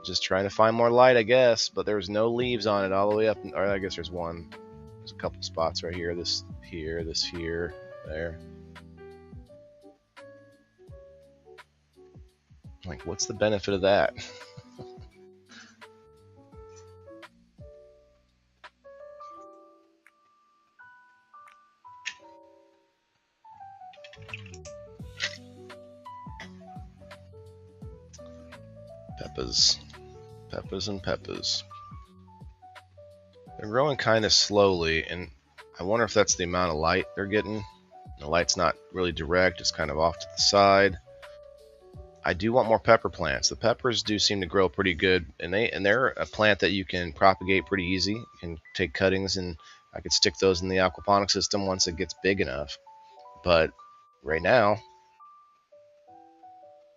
Just trying to find more light, I guess, but there was no leaves on it all the way up. Or I guess there's one. There's a couple spots right here. This here, there. Like, what's the benefit of that? Peppers. Peppers and peppers. They're growing kind of slowly, and I wonder if that's the amount of light they're getting. The light's not really direct, it's kind of off to the side. I do want more pepper plants. The peppers do seem to grow pretty good, and they're a plant that you can propagate pretty easy. You can take cuttings, and I could stick those in the aquaponic system once it gets big enough. But right now,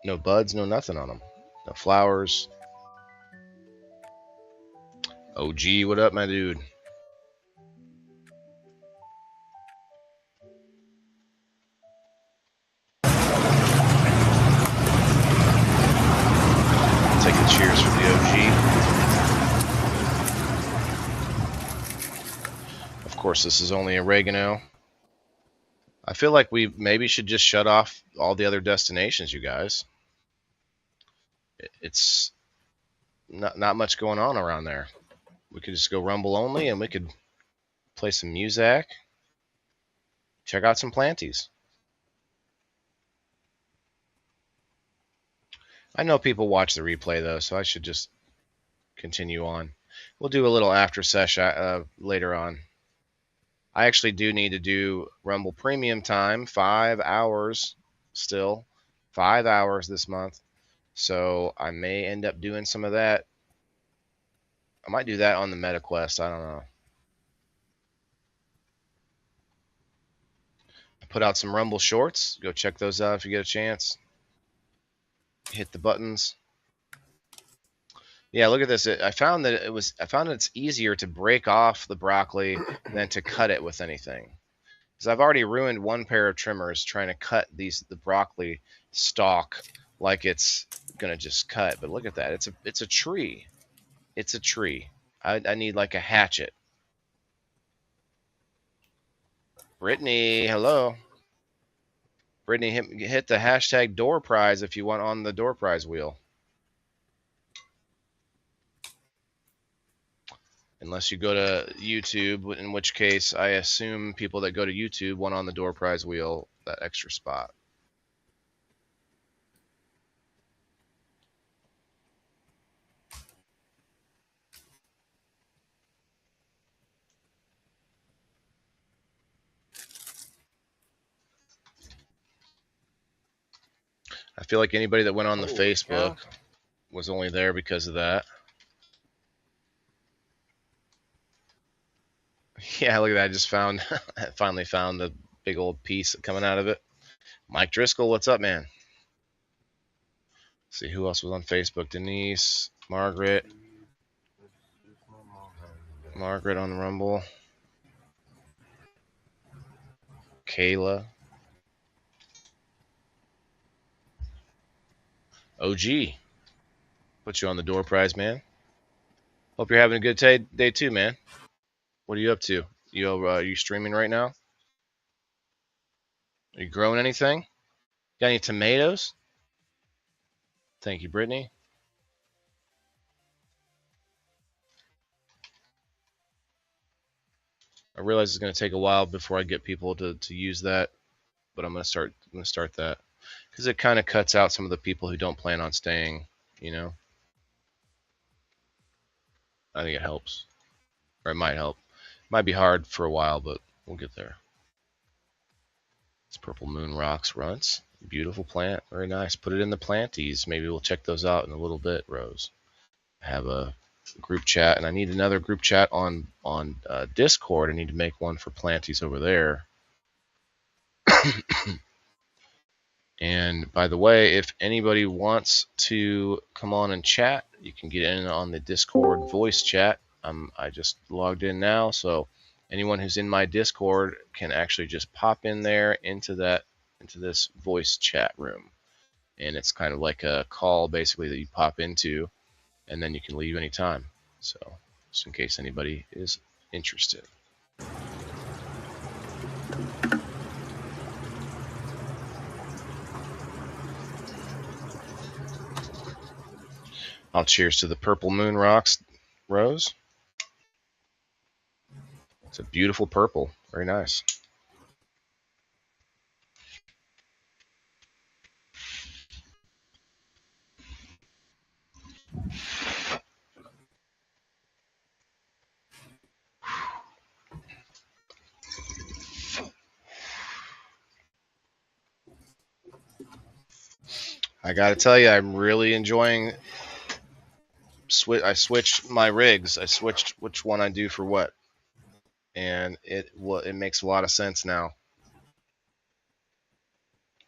no buds, no nothing on them. No flowers. OG, what up, my dude? Take a cheers for the OG. Of course, this is only oregano. I feel like we maybe should just shut off all the other destinations, you guys. It's not much going on around there. We could just go Rumble only, and we could play some music. Check out some Planties. I know people watch the replay, though, so I should just continue on. We'll do a little after session later on. I actually do need to do Rumble Premium time, 5 hours still. 5 hours this month. So I may end up doing some of that. I might do that on the MetaQuest. I don't know. I put out some Rumble shorts. Go check those out if you get a chance. Hit the buttons. Yeah, look at this. I found that it's easier to break off the broccoli than to cut it with anything. Because I've already ruined one pair of trimmers trying to cut the broccoli stalk like it's gonna just cut. But look at that. It's a tree. It's a tree. I need like a hatchet. Brittany, hello. Brittany, hit the hashtag door prize if you want on the door prize wheel. Unless you go to YouTube, in which case I assume people that go to YouTube want on the door prize wheel that extra spot. I feel like anybody that went on the Facebook was only there because of that. Yeah, look at that. I just finally found the big old piece coming out of it. Mike Driscoll, what's up, man? Let's see who else was on Facebook. Denise, Margaret on the Rumble. Kayla. OG. Put you on the door prize, man. Hope you're having a good day too, man. What are you up to? Are you streaming right now? Are you growing anything? Got any tomatoes? Thank you, Brittany. I realize it's going to take a while before I get people to use that, but I'm going to start that because it kind of cuts out some of the people who don't plan on staying, you know. I think it helps, or it might help. It might be hard for a while, but we'll get there. It's Purple Moon Rocks Runts. Beautiful plant. Very nice. Put it in the Planties. Maybe we'll check those out in a little bit, Rose. I have a group chat, and I need another group chat on Discord. I need to make one for Planties over there. And by the way, if anybody wants to come on and chat, you can get in on the Discord voice chat. I just logged in now, so anyone who's in my Discord can actually just pop in there into this voice chat room. And it's kind of like a call basically that you pop into, and then you can leave anytime. So just in case anybody is interested. I'll cheers to the purple moon rocks, Rose. It's a beautiful purple. Very nice. I gotta tell you, I'm really enjoying. I switched my rigs. I switched which one I do for what, and it makes a lot of sense now.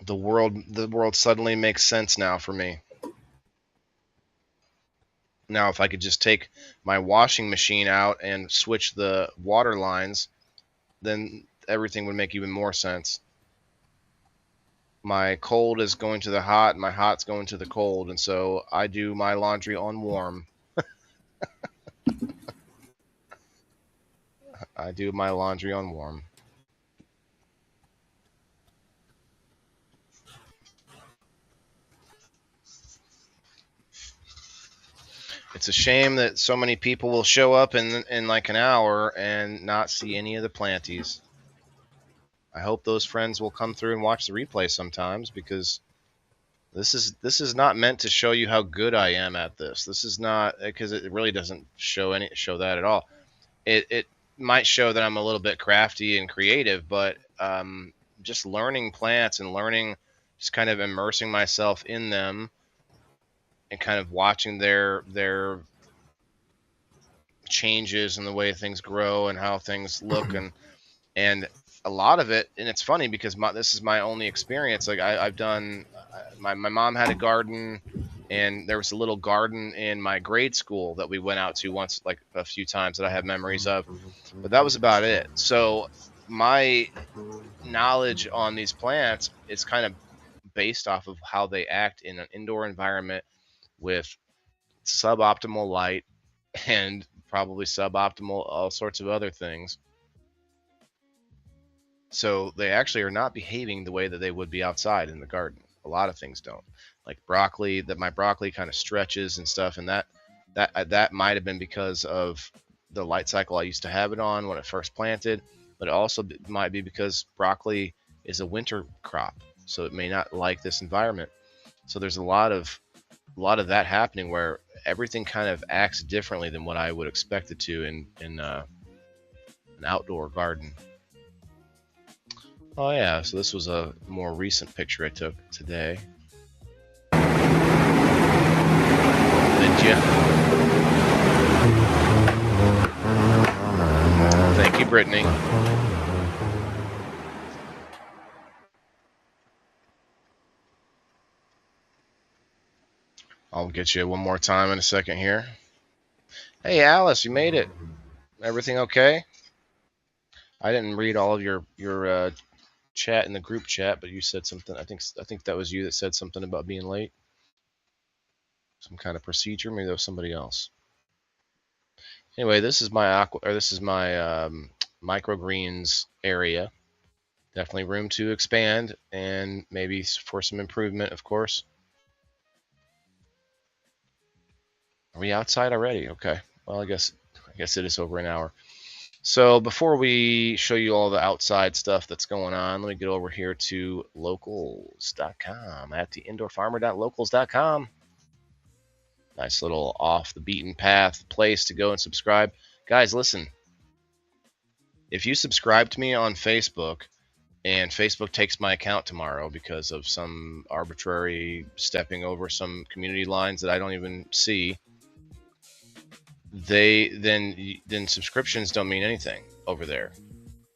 The world suddenly makes sense now for me. Now, if I could just take my washing machine out and switch the water lines, then everything would make even more sense. My cold is going to the hot, and my hot's going to the cold, and so I do my laundry on warm. I do my laundry on warm. It's a shame that so many people will show up in like an hour and not see any of the Planties. I hope those friends will come through and watch the replay sometimes, because this is not meant to show you how good I am at this. This is not, because it really doesn't show that at all. It might show that I'm a little bit crafty and creative, but just learning plants and just kind of immersing myself in them and kind of watching their changes in the way things grow and how things look, and a lot of it, and it's funny because this is my only experience. Like I've done, my mom had a garden, and there was a little garden in my grade school that we went out to once, like a few times that I have memories of, but that was about it. So my knowledge on these plants is kind of based off of how they act in an indoor environment with suboptimal light and probably suboptimal all sorts of other things. So they actually are not behaving the way that they would be outside in the garden. A lot of things don't. Like broccoli, that my broccoli kind of stretches and stuff, and that might have been because of the light cycle I used to have it on when it first planted, but it also might be because broccoli is a winter crop, so it may not like this environment. So there's a lot of that happening where everything kind of acts differently than what I would expect it to in an outdoor garden. Oh yeah, so this was a more recent picture I took today. Did you? Thank you, Brittany. I'll get you one more time in a second here. Hey, Alice, you made it. Everything okay? I didn't read all of your chat in the group chat, but you said something. I think that was you that said something about being late. Some kind of procedure. Maybe that was somebody else. Anyway, this is my microgreens area. Definitely room to expand, and maybe for some improvement, of course. Are we outside already? Okay. Well, I guess it is over an hour. So before we show you all the outside stuff that's going on, let me get over here to locals.com at theindoorfarmer.locals.com. Nice little off the beaten path place to go and subscribe. Guys, listen. If you subscribe to me on Facebook and Facebook takes my account tomorrow because of some arbitrary stepping over some community lines that I don't even see, then subscriptions don't mean anything over there.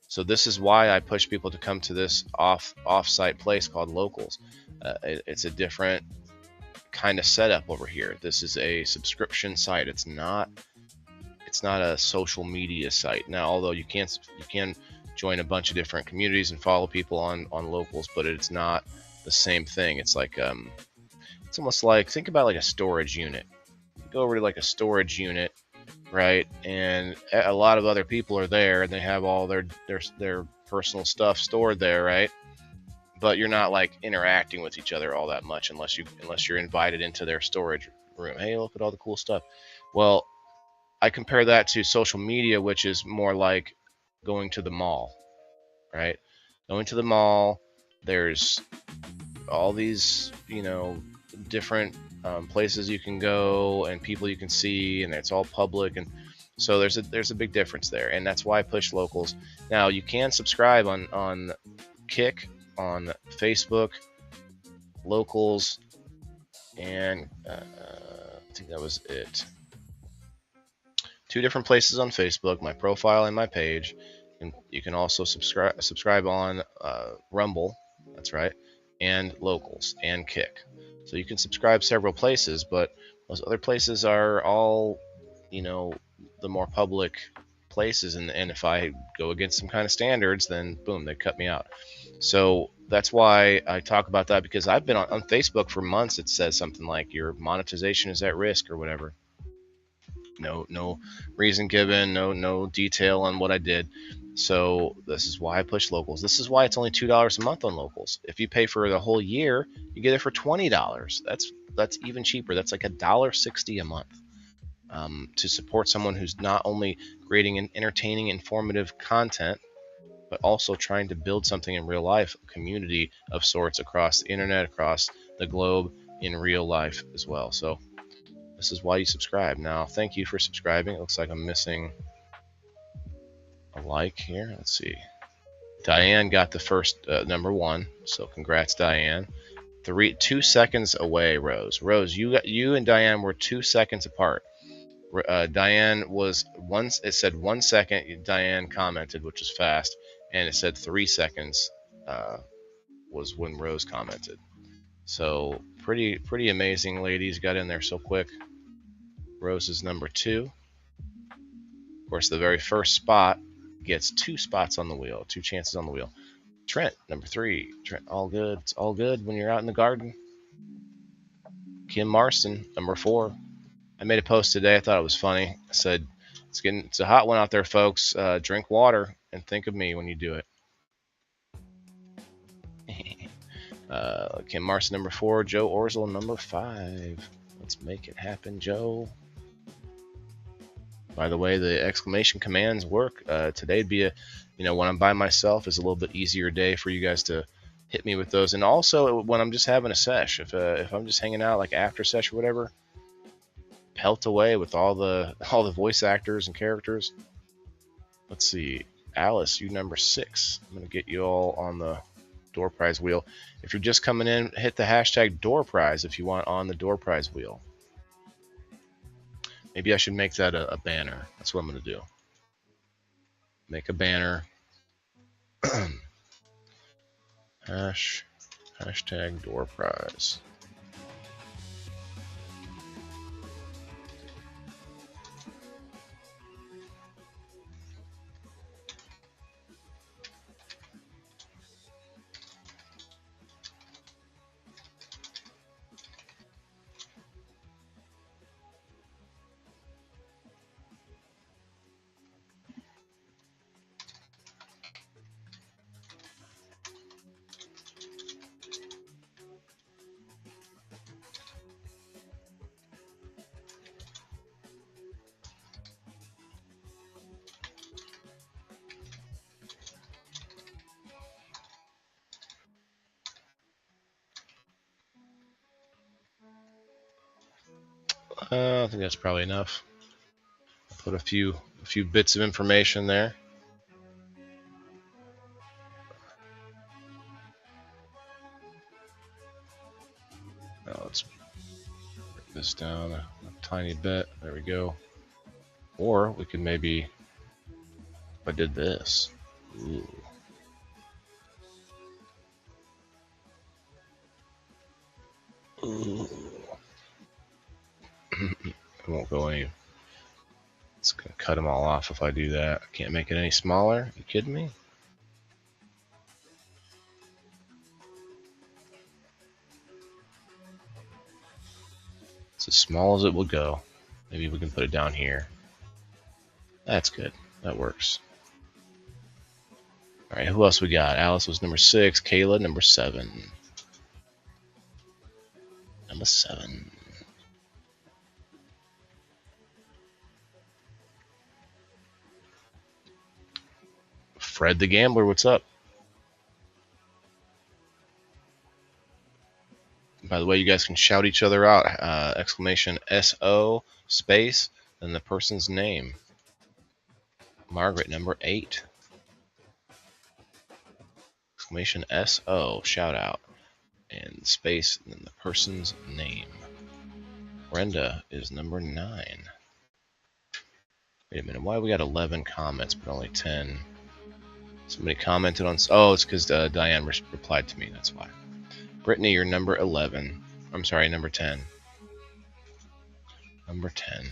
So this is why I push people to come to this off-site place called Locals. It's a different kind of setup over here. This is a subscription site. It's not a social media site. Now, although you can join a bunch of different communities and follow people on Locals, but it's not the same thing. It's like it's almost like, think about like a storage unit. You go over to like a storage unit, right? And a lot of other people are there, and they have all their personal stuff stored there, right? But you're not like interacting with each other all that much unless you're invited into their storage room. Hey, look at all the cool stuff. Well, I compare that to social media, which is more like going to the mall, right? Going to the mall, there's all these, different places you can go and people you can see, and it's all public, and so there's a big difference there, and that's why I push Locals. Now you can subscribe on Kick, on Facebook, Locals, and I think that was it. 2 different places on Facebook, my profile and my page. And you can also subscribe on Rumble, that's right, and Locals and Kick. So you can subscribe several places, but those other places are all, the more public places, and if I go against some kind of standards, then boom, they cut me out. So that's why I talk about that, because I've been on Facebook for months. It says something like your monetization is at risk or whatever. No reason given, no detail on what I did. So this is why I push Locals. This is why it's only $2 a month on Locals. If you pay for the whole year, you get it for $20. That's even cheaper. That's like $1.60 a month to support someone who's not only creating an entertaining, informative content, but also trying to build something in real life, a community of sorts across the internet, across the globe, in real life as well. So this is why you subscribe. Now, thank you for subscribing. It looks like I'm missing a like here. Let's see. Diane got the first number 1, so congrats, Diane. 2 seconds away, Rose. Rose, you and Diane were 2 seconds apart. Diane was it said 1 second. Diane commented, which was fast, and it said 3 seconds was when Rose commented. So pretty amazing, ladies. Got in there so quick. Rose is number 2. Of course, the very first spot gets 2 spots on the wheel, 2 chances on the wheel. Trent, number 3. Trent, all good. It's all good when you're out in the garden. Kim Marston, number 4. I made a post today. I thought it was funny. I said, it's a hot one out there, folks. Drink water and think of me when you do it. Kim Marston, number 4. Joe Orzel, number 5. Let's make it happen, Joe. By the way, the exclamation commands work. Today'd be when I'm by myself, is a little bit easier day for you guys to hit me with those. And also when I'm just having a sesh, if I'm just hanging out like after sesh or whatever, pelt away with all the voice actors and characters. Let's see, Alice, you number 6. I'm gonna get you all on the door prize wheel. If you're just coming in, hit the hashtag door prize if you want on the door prize wheel. Maybe I should make that a banner. That's what I'm going to do. Make a banner. Hashtag door prize. I think that's probably enough. I'll put a few bits of information there. down a tiny bit. There we go. Or we could maybe, if I did this. Ooh. Ooh. It won't go any. It's gonna cut them all off if I do that. I can't make it any smaller. You kidding me? It's as small as it will go. Maybe we can put it down here. That's good. That works. All right, who else we got? Alice was number 6. Kayla, number 7. Number 7. Fred the Gambler, what's up? By the way, you guys can shout each other out. Exclamation SO space and the person's name. Margaret, number 8. Exclamation SO, shout out. And space and then the person's name. Brenda is number 9. Wait a minute, why we got 11 comments but only 10? Somebody commented on... Oh, it's because Diane replied to me, that's why. Brittany, you're number 11. I'm sorry, number 10. Number 10.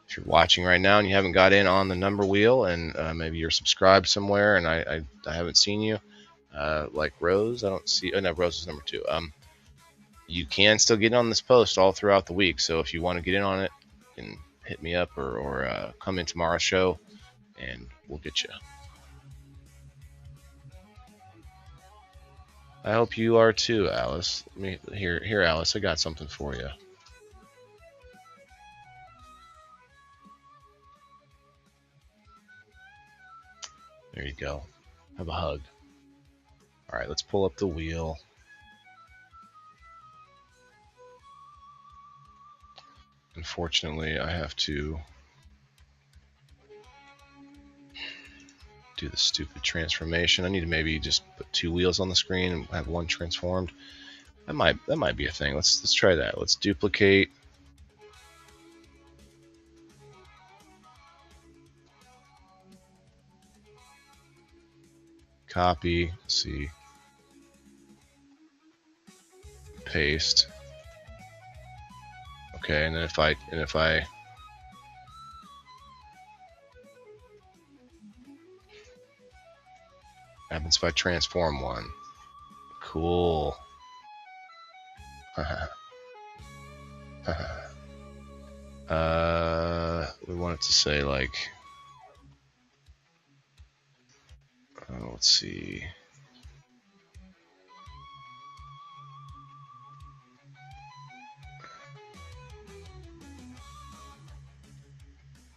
If you're watching right now and you haven't got in on the number wheel and maybe you're subscribed somewhere and I haven't seen you, like Rose, I don't see... Oh, no, Rose is number 2. You can still get in on this post all throughout the week, so if you want to get in on it, you can hit me up or come in tomorrow's show and we'll get you. I hope you are too, Alice. Here, Alice, I got something for you. There you go. Have a hug. All right, let's pull up the wheel. Unfortunately, I have to do the stupid transformation. I need to maybe just put 2 wheels on the screen and have one transformed. That might be a thing. Let's try that. Let's duplicate. Copy. Let's see. Paste. Okay, and then if I happens if I transform one. Cool. We want it to say like, let's see.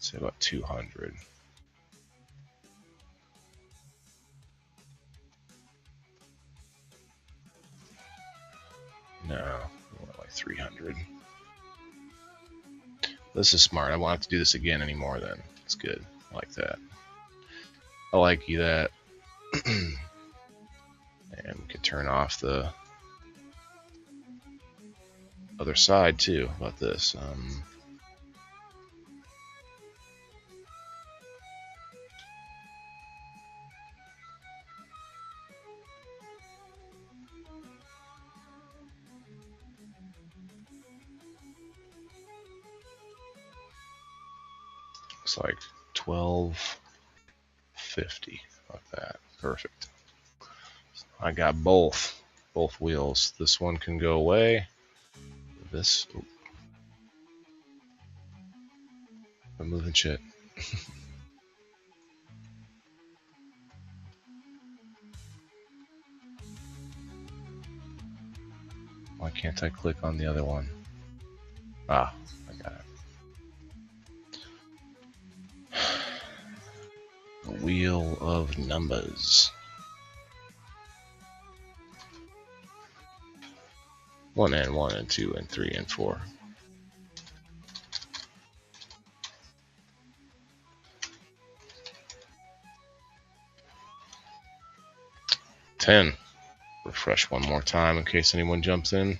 Say about 200. No, we want like 300. This is smart. I won't have to do this again anymore then. It's good. I like that. I like you that. And we could turn off the other side too. How about this? Looks like 1250. Like that. Perfect. I got both wheels. This one can go away. This. I'm moving shit. Why can't I click on the other one? Ah, I got it. The wheel of numbers. 1 and 1 and 2 and 3 and 4. Ten. Refresh one more time in case anyone jumps in.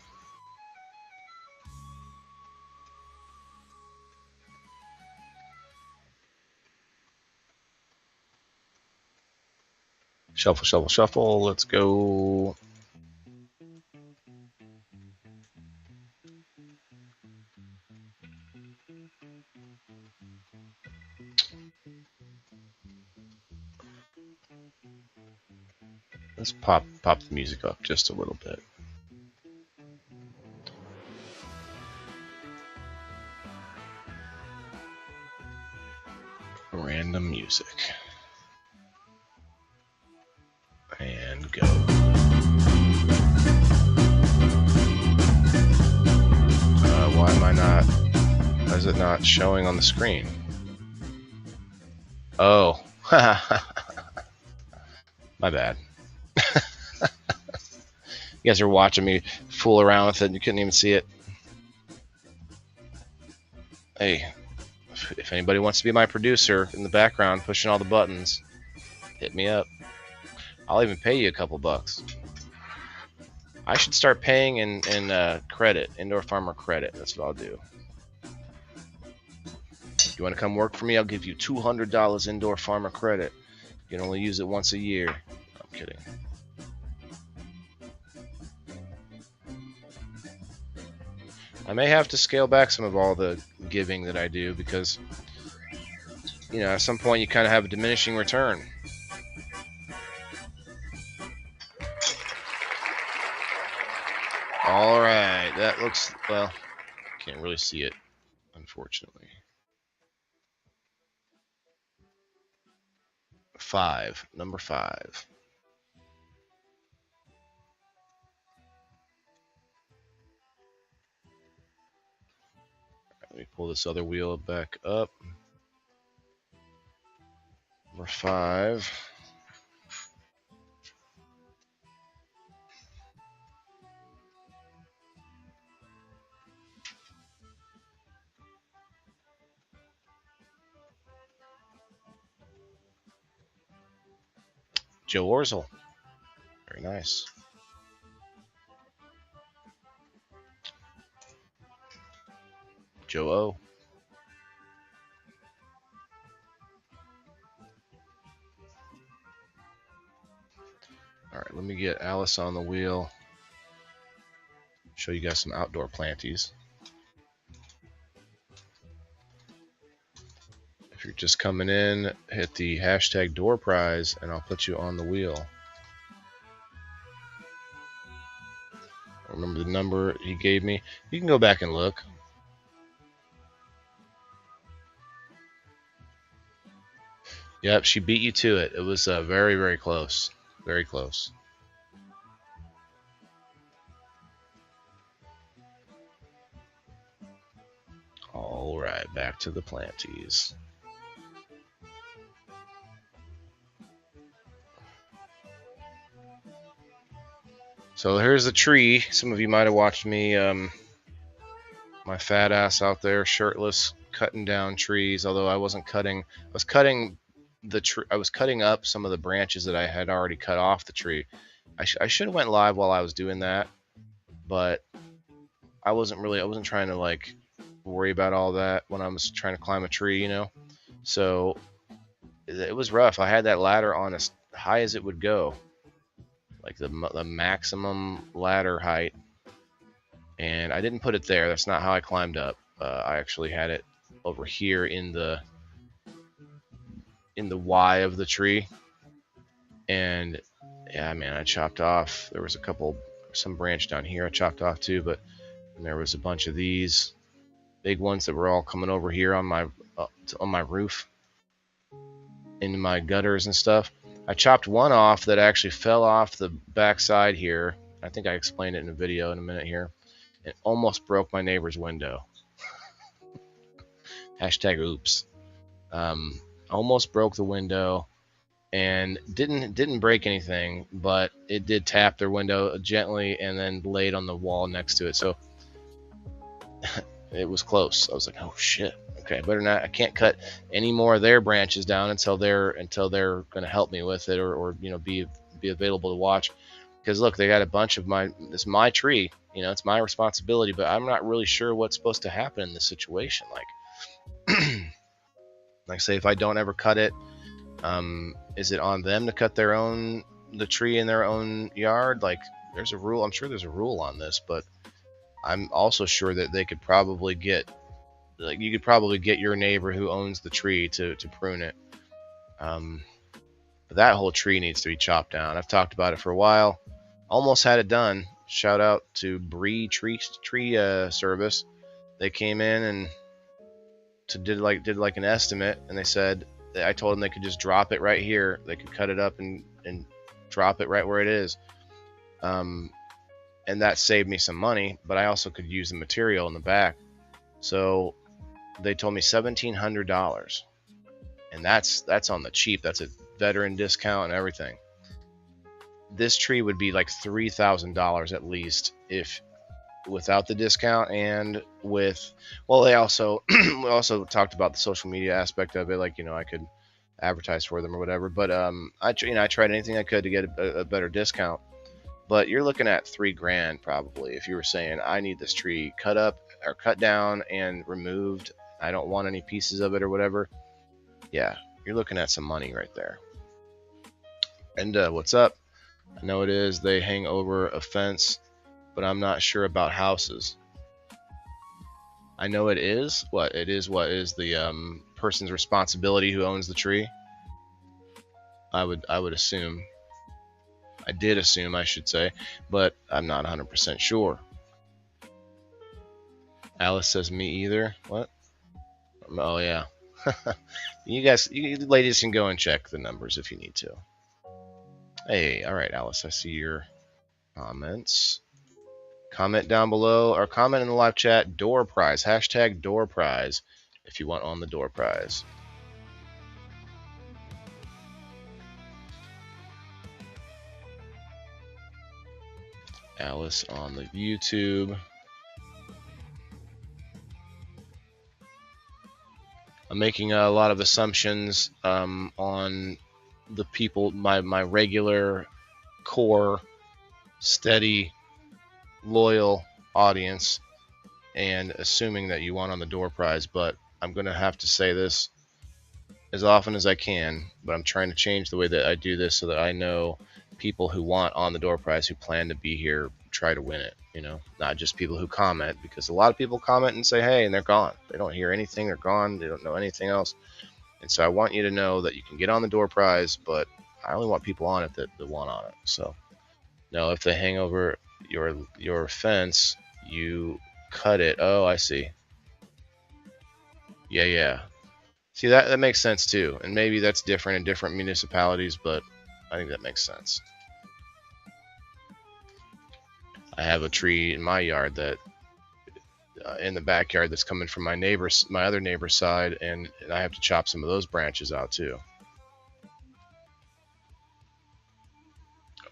Shuffle, shuffle, shuffle. Let's go. Let's pop the music up just a little bit. Random music. And go. Why am I not? Why is it not showing on the screen? Oh. My bad. You guys are watching me fool around with it and you couldn't even see it. Hey, if anybody wants to be my producer in the background pushing all the buttons, hit me up. I'll even pay you a couple bucks. I should start paying in credit, indoor farmer credit. That's what I'll do. You want to come work for me? I'll give you $200 indoor farmer credit. You can only use it once a year. I'm kidding. I may have to scale back some of all the giving that I do because, you know, at some point you kind of have a diminishing return. All right, that looks, well, can't really see it, unfortunately. 5, number 5. Let me pull this other wheel back up. Number 5. Joe Orzel. Very nice. Joe O. All right, let me get Alice on the wheel. Show you guys some outdoor planties. If you're just coming in, hit the hashtag door prize and I'll put you on the wheel. Remember the number he gave me? You can go back and look. Yep, she beat you to it. It was very, very close. Very close. All right, back to the planties. So here's the tree. Some of you might have watched me, my fat ass out there, shirtless, cutting down trees. Although I wasn't cutting, I was cutting the tree. I was cutting up some of the branches that I had already cut off the tree. I should have went live while I was doing that, but I wasn't trying to like worry about all that when I was trying to climb a tree, you know. So it was rough. I had that ladder on as high as it would go, like the maximum ladder height, and I didn't put it there. That's not how I climbed up. I actually had it over here in the Y of the tree, and yeah, man, I chopped off. There was some branch down here I chopped off too, but there was a bunch of these big ones that were all coming over here on my roof, into my gutters and stuff. I chopped one off that actually fell off the backside here. I think I explained it in a video in a minute here. It almost broke my neighbor's window. Hashtag oops. Almost broke the window, and didn't break anything, but it did tap their window gently and then laid on the wall next to it. So it was close. I was like, oh shit. Okay, better not. I can't cut any more of their branches down until they're going to help me with it, or you know, be available to watch. Because look, they got a bunch of it's my tree. You know, it's my responsibility, but I'm not really sure what's supposed to happen in this situation. Like, like say if I don't ever cut it, Is it on them to cut the tree in their own yard? Like, there's a rule. I'm sure there's a rule on this, but I'm also sure that they could probably get, like, you could probably get your neighbor who owns the tree to prune it. But that whole tree needs to be chopped down. I've talked about it for a while. Almost had it done. Shout out to Bree Tree Service. They came in and did like an estimate, and they said, I told them they could just drop it right here. They could cut it up and drop it right where it is. And that saved me some money, but I also could use the material in the back. So they told me $1,700, and that's on the cheap. That's a veteran discount and everything. This tree would be like $3,000 at least if without the discount, and with, well, they also we also talked about the social media aspect of it, like, you know, I could advertise for them or whatever, but I tried anything I could to get a better discount. But you're looking at $3,000 probably if you were saying, I need this tree cut up or cut down and removed, I don't want any pieces of it or whatever. Yeah, you're looking at some money right there. And what's up? I know it is, they hang over a fence, but I'm not sure about houses. I know it is. What is the person's responsibility who owns the tree? I would assume. I did assume, I should say, but I'm not 100% sure. Alice says me either. What? Oh yeah. You ladies can go and check the numbers if you need to. Hey, all right, Alice, I see your comments. Comment down below, or comment in the live chat, door prize, hashtag door prize, if you want on the door prize. Alice on the YouTube. I'm making a lot of assumptions on the people, my regular core, steady, loyal audience, and assuming that you want on the door prize, but I'm going to have to say this as often as I can, but I'm trying to change the way that I do this so that I know people who want on the door prize, who plan to be here, try to win it, you know, not just people who comment, because a lot of people comment and say, hey, and they're gone. They don't hear anything, they're gone, they don't know anything else. And so I want you to know that you can get on the door prize, but I only want people on it that want on it. So no, if they hang over your fence, you cut it. Oh, I see. Yeah. See, that makes sense too, and maybe that's different in different municipalities, but I think that makes sense. I have a tree in my yard that in the backyard that's coming from my other neighbor's side, and I have to chop some of those branches out too.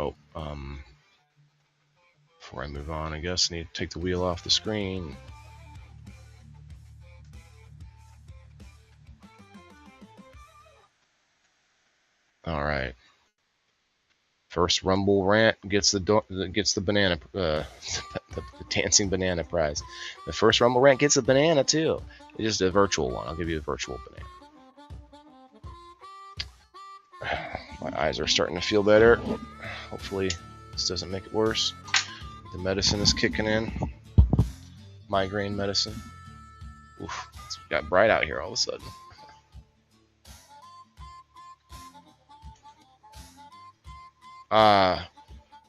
Oh, before I move on, I guess I need to take the wheel off the screen. All right. First Rumble rant gets the banana, the dancing banana prize. The first Rumble rant gets a banana too. It's just a virtual one. I'll give you a virtual banana. My eyes are starting to feel better. Hopefully this doesn't make it worse. The medicine is kicking in. Migraine medicine. Oof, it's got bright out here all of a sudden.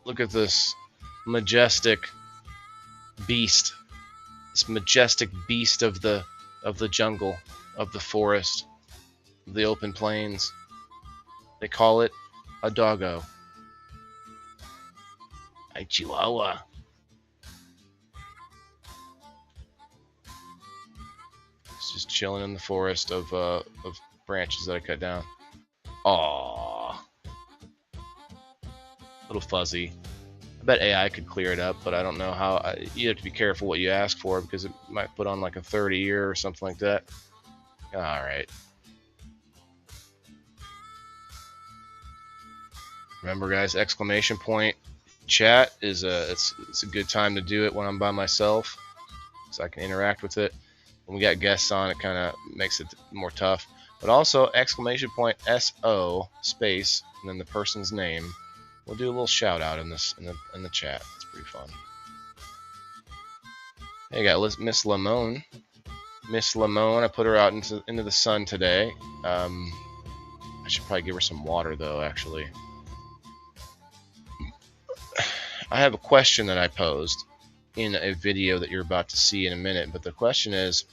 Look at this majestic beast. This majestic beast of the jungle, of the forest, of the open plains. They call it a doggo. A chihuahua. It's just chilling in the forest of branches that I cut down. Aww. A little fuzzy. I bet AI could clear it up, but I don't know how. You have to be careful what you ask for, because it might put on like a 30-year or something like that. All right. Remember, guys, exclamation point chat is it's a good time to do it when I'm by myself, so I can interact with it. When we got guests on, it kind of makes it more tough. but also exclamation point SO space and then the person's name. We'll do a little shout out in the chat. It's pretty fun. Hey, got Miss Lamone. Miss Lamone, I put her out into the sun today. I should probably give her some water though, actually. I have a question that I posed in a video that you're about to see in a minute, but the question is,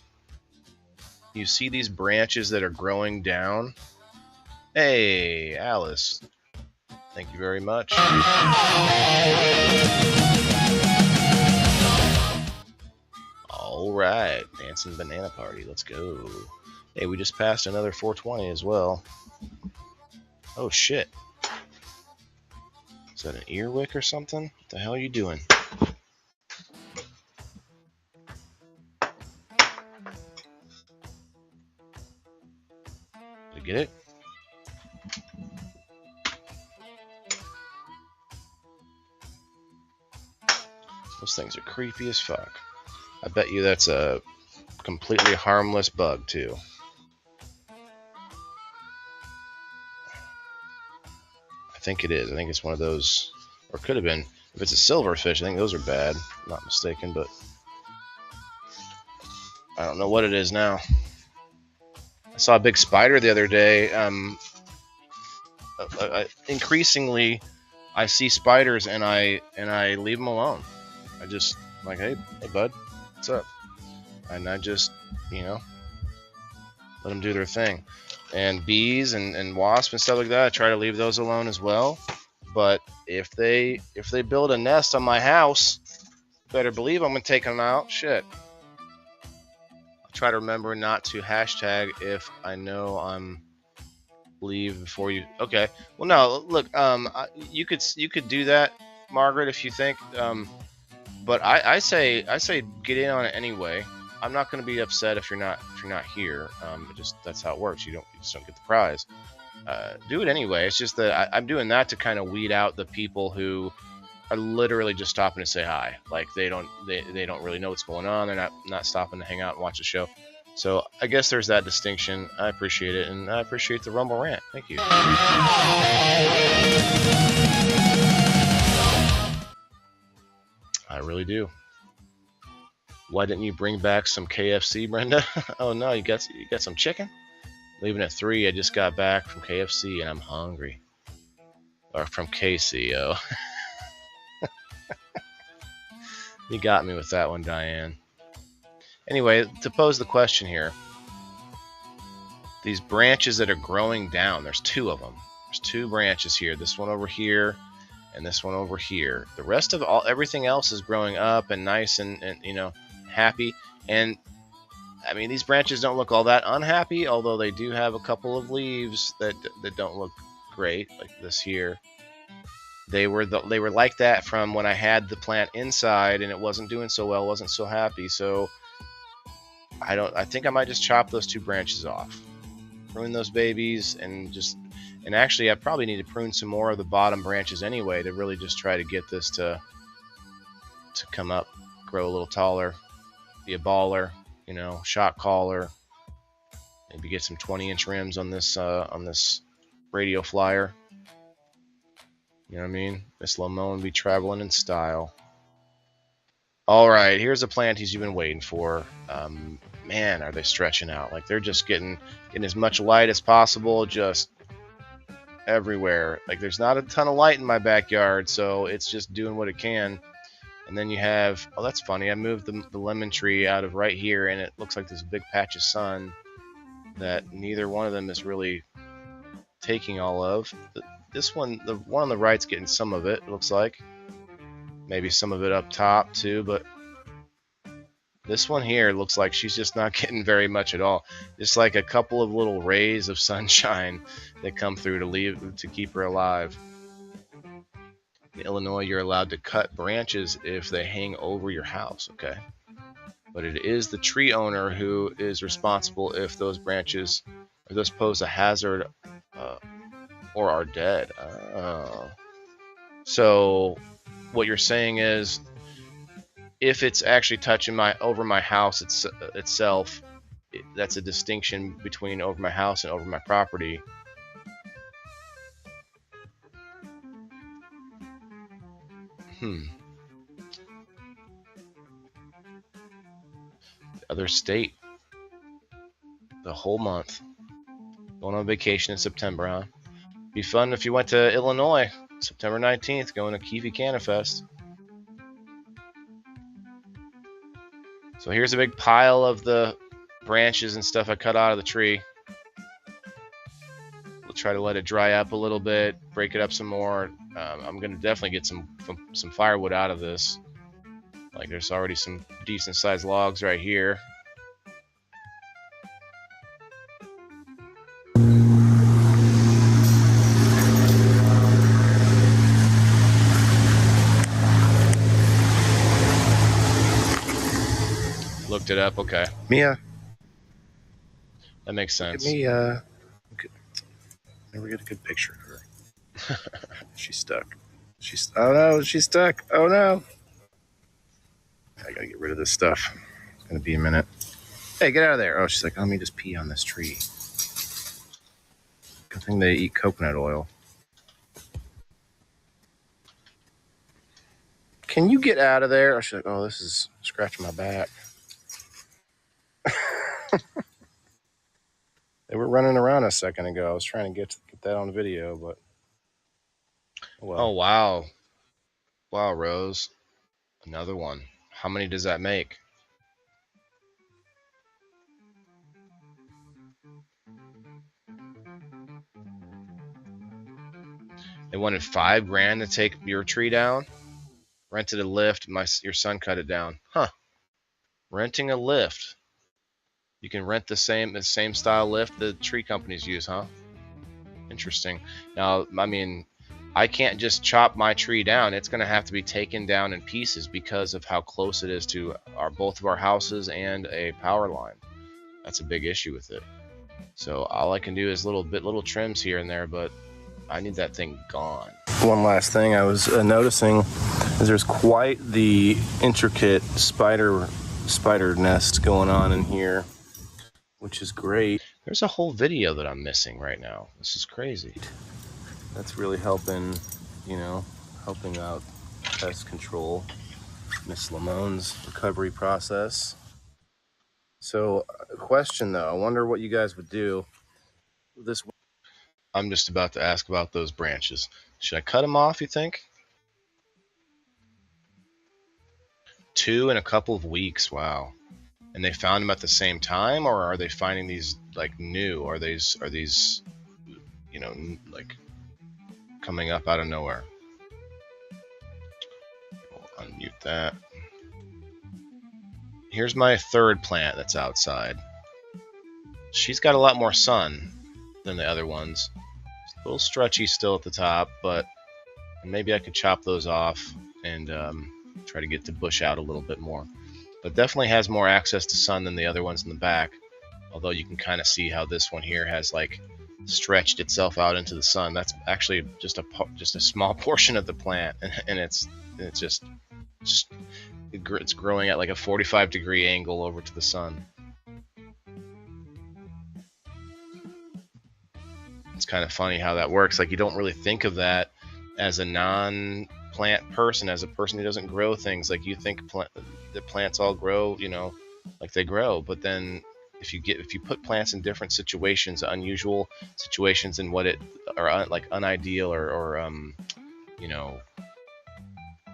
you see these branches that are growing down? Hey, Alice. Thank you very much. All right, dancing banana party. Let's go. Hey, we just passed another 420 as well. Oh shit. Is that an earwick or something? What the hell are you doing? Did I get it? Those things are creepy as fuck. I bet you that's a completely harmless bug too. I think it is. I think it's one of those, or it could have been. If it's a silverfish, I think those are bad. If I'm not mistaken, but I don't know what it is now. I saw a big spider the other day. Increasingly, I see spiders and I leave them alone. I just like, hey bud, what's up? And I just, let them do their thing. And bees and wasps and stuff like that, I try to leave those alone as well. But if they build a nest on my house, better believe I'm gonna take them out. Shit. I'll try to remember not to hashtag if I know I'm leave before you. Okay. Well, no. Look, you could do that, Margaret, if you think. But I say get in on it anyway. I'm not going to be upset if you're not here. That's how it works. You just don't get the prize. Do it anyway. It's just that I'm doing that to kind of weed out the people who are literally just stopping to say hi. Like they don't really know what's going on. They're not stopping to hang out and watch the show. So I guess there's that distinction. I appreciate it, and I appreciate the Rumble rant. Thank you. I really do. Why didn't you bring back some KFC, Brenda? Oh no, you got some chicken? Leaving at 3. I just got back from KFC and I'm hungry. Or from KCO. You got me with that one, Diane. Anyway, to pose the question here, these branches that are growing down, there's 2 of them. There's 2 branches here. This one over here and this one over here. The rest of everything else is growing up and nice and happy. And I mean, these branches don't look all that unhappy, although they do have a couple of leaves that don't look great, like this here. They were like that from when I had the plant inside and it wasn't doing so well, wasn't so happy. So I think I might just chop those 2 branches off, prune those babies, and actually I probably need to prune some more of the bottom branches anyway to really just try to get this to come up, grow a little taller, be a baller, shot caller, maybe get some 20-inch rims on this radio flyer. You know what I mean? Miss Lamone be traveling in style. All right, here's the planties you've been waiting for. Man, are they stretching out. Like they're just getting as much light as possible, just everywhere. Like there's not a ton of light in my backyard, so it's just doing what it can. And then you have, oh, that's funny. I moved the lemon tree out of right here, and it looks like there's a big patch of sun that neither one of them is really taking all of. This one, the one on the right's getting some of it, it looks like. Maybe some of it up top too, but this one here looks like she's just not getting very much at all. Just like a couple of little rays of sunshine that come through to keep her alive. In Illinois, you're allowed to cut branches if they hang over your house, okay? But it is the tree owner who is responsible if those branches pose a hazard or are dead. So what you're saying is, if it's actually touching over my house itself, that's a distinction between over my house and over my property. Other state. The whole month. Going on vacation in September, huh? Be fun if you went to Illinois, September 19th, going to Kiwi Canifest. So here's a big pile of the branches and stuff I cut out of the tree. We'll try to let it dry up a little bit, break it up some more. I'm gonna definitely get some firewood out of this. Like there's already some decent sized logs right here. Looked it up. Okay. Mia. That makes sense. Look at me. Never get a good picture of her. She's stuck. Oh no, she's stuck. Oh no. I gotta get rid of this stuff. It's gonna be a minute. Hey, get out of there. Oh, she's like, let me just pee on this tree. Good thing they eat coconut oil. Can you get out of there? Oh, she's like, oh, this is scratching my back. They were running around a second ago. I was trying to get that on video, but well. Oh wow. Wow, Rose. Another one. How many does that make? They wanted $5 grand to take your tree down. Rented a lift. Your son cut it down. Huh. Renting a lift. You can rent the same style lift the tree companies use, huh? Interesting. Now, I mean, I can't just chop my tree down. It's going to have to be taken down in pieces because of how close it is to both of our houses and a power line. That's a big issue with it. So all I can do is little trims here and there, but I need that thing gone. One last thing I was noticing is there's quite the intricate spider nest going on in here, which is great. There's a whole video that I'm missing right now. This is crazy. That's really helping out pest control, Miss Lamone's recovery process. So, a question though, I wonder what you guys would do. I'm just about to ask about those branches. Should I cut them off, you think? 2 in a couple of weeks, wow. And they found them at the same time, or are they finding these like new? Are these like coming up out of nowhere? We'll unmute that. Here's my third plant that's outside. She's got a lot more sun than the other ones. It's a little stretchy still at the top, but maybe I could chop those off and try to get the bush out a little bit more. But definitely has more access to sun than the other ones in the back. Although you can kind of see how this one here has like stretched itself out into the sun. That's actually just a small portion of the plant, and it's growing at like a 45-degree angle over to the sun. It's kind of funny how that works. Like you don't really think of that as a non-plant person, as a person who doesn't grow things. Like you think the plants all grow, like they grow. But then if you put plants in different situations, unusual situations, and like unideal or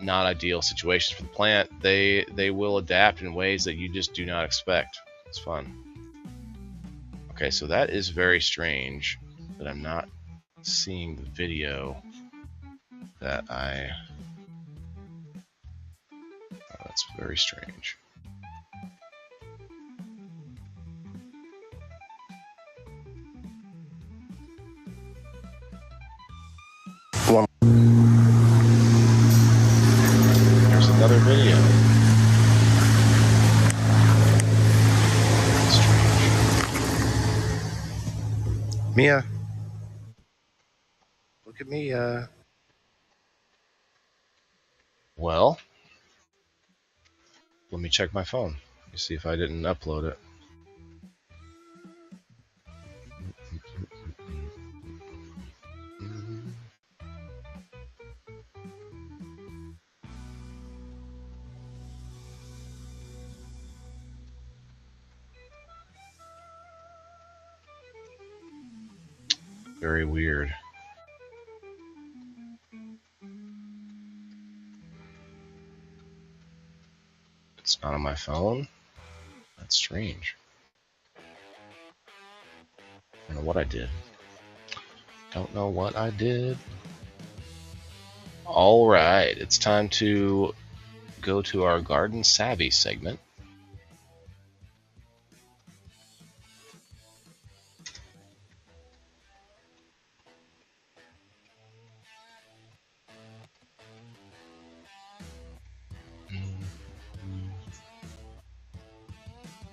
not ideal situations for the plant, they will adapt in ways that you just do not expect. It's fun. Okay, so that is very strange that I'm not seeing the video that oh, that's very strange. There's another video. Strange. Mia, look at me. Well, let me check my phone. You see if I didn't upload it. Very weird. It's not on my phone? That's strange. I don't know what I did. Don't know what I did. All right, it's time to go to our Garden Savvy segment.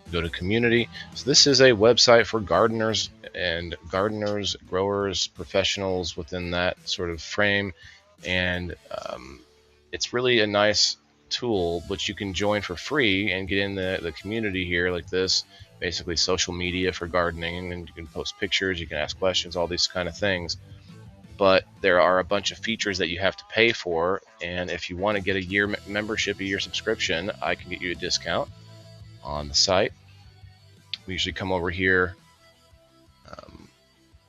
Go to community. So this is a website for gardeners and growers, professionals within that sort of frame, and it's really a nice tool which you can join for free and get in the community here like this. Basically social media for gardening, and you can post pictures, you can ask questions, all these kind of things. But there are a bunch of features that you have to pay for, and if you want to get a year membership, a year subscription, I can get you a discount on the site. We usually come over here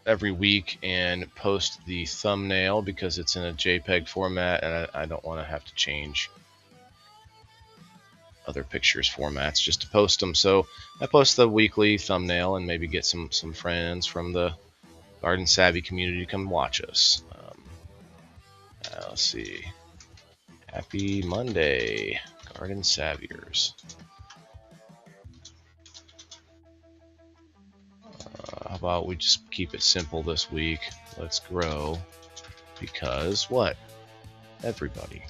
every week and post the thumbnail because it's in a JPEG format, and I don't want to have to change other pictures formats just to post them. So I post the weekly thumbnail and maybe get some friends from the Garden Savvy community to come watch us. Let's see. Happy Monday, Garden Savviers. How about we just keep it simple this week? Let's grow, because what? Everybody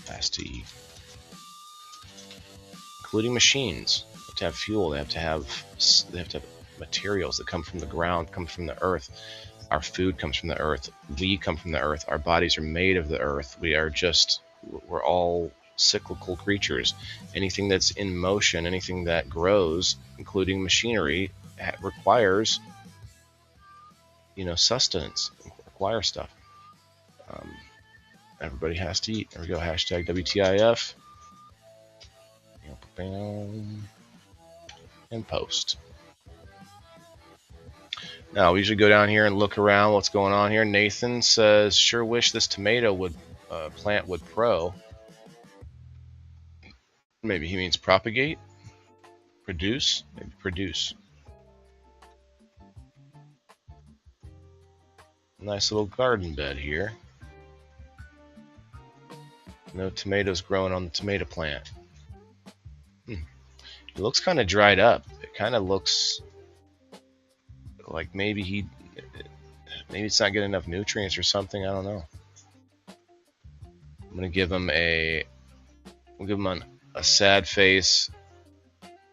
has to eat, including machines. They have to have fuel. They have to have materials that come from the ground, come from the earth. Our food comes from the earth. We come from the earth. Our bodies are made of the earth. We're all cyclical creatures. Anything that's in motion, anything that grows, including machinery, requires, sustenance, requires stuff. Everybody has to eat. There we go. Hashtag WTIF. And post. Now we usually go down here and look around what's going on here. Nathan says, "Sure wish this tomato plant would pro." Maybe he means propagate, produce, maybe produce. Nice little garden bed here. No tomatoes growing on the tomato plant. It looks kind of dried up. It kind of looks like maybe it's not getting enough nutrients or something. I don't know. I'm gonna give him a sad face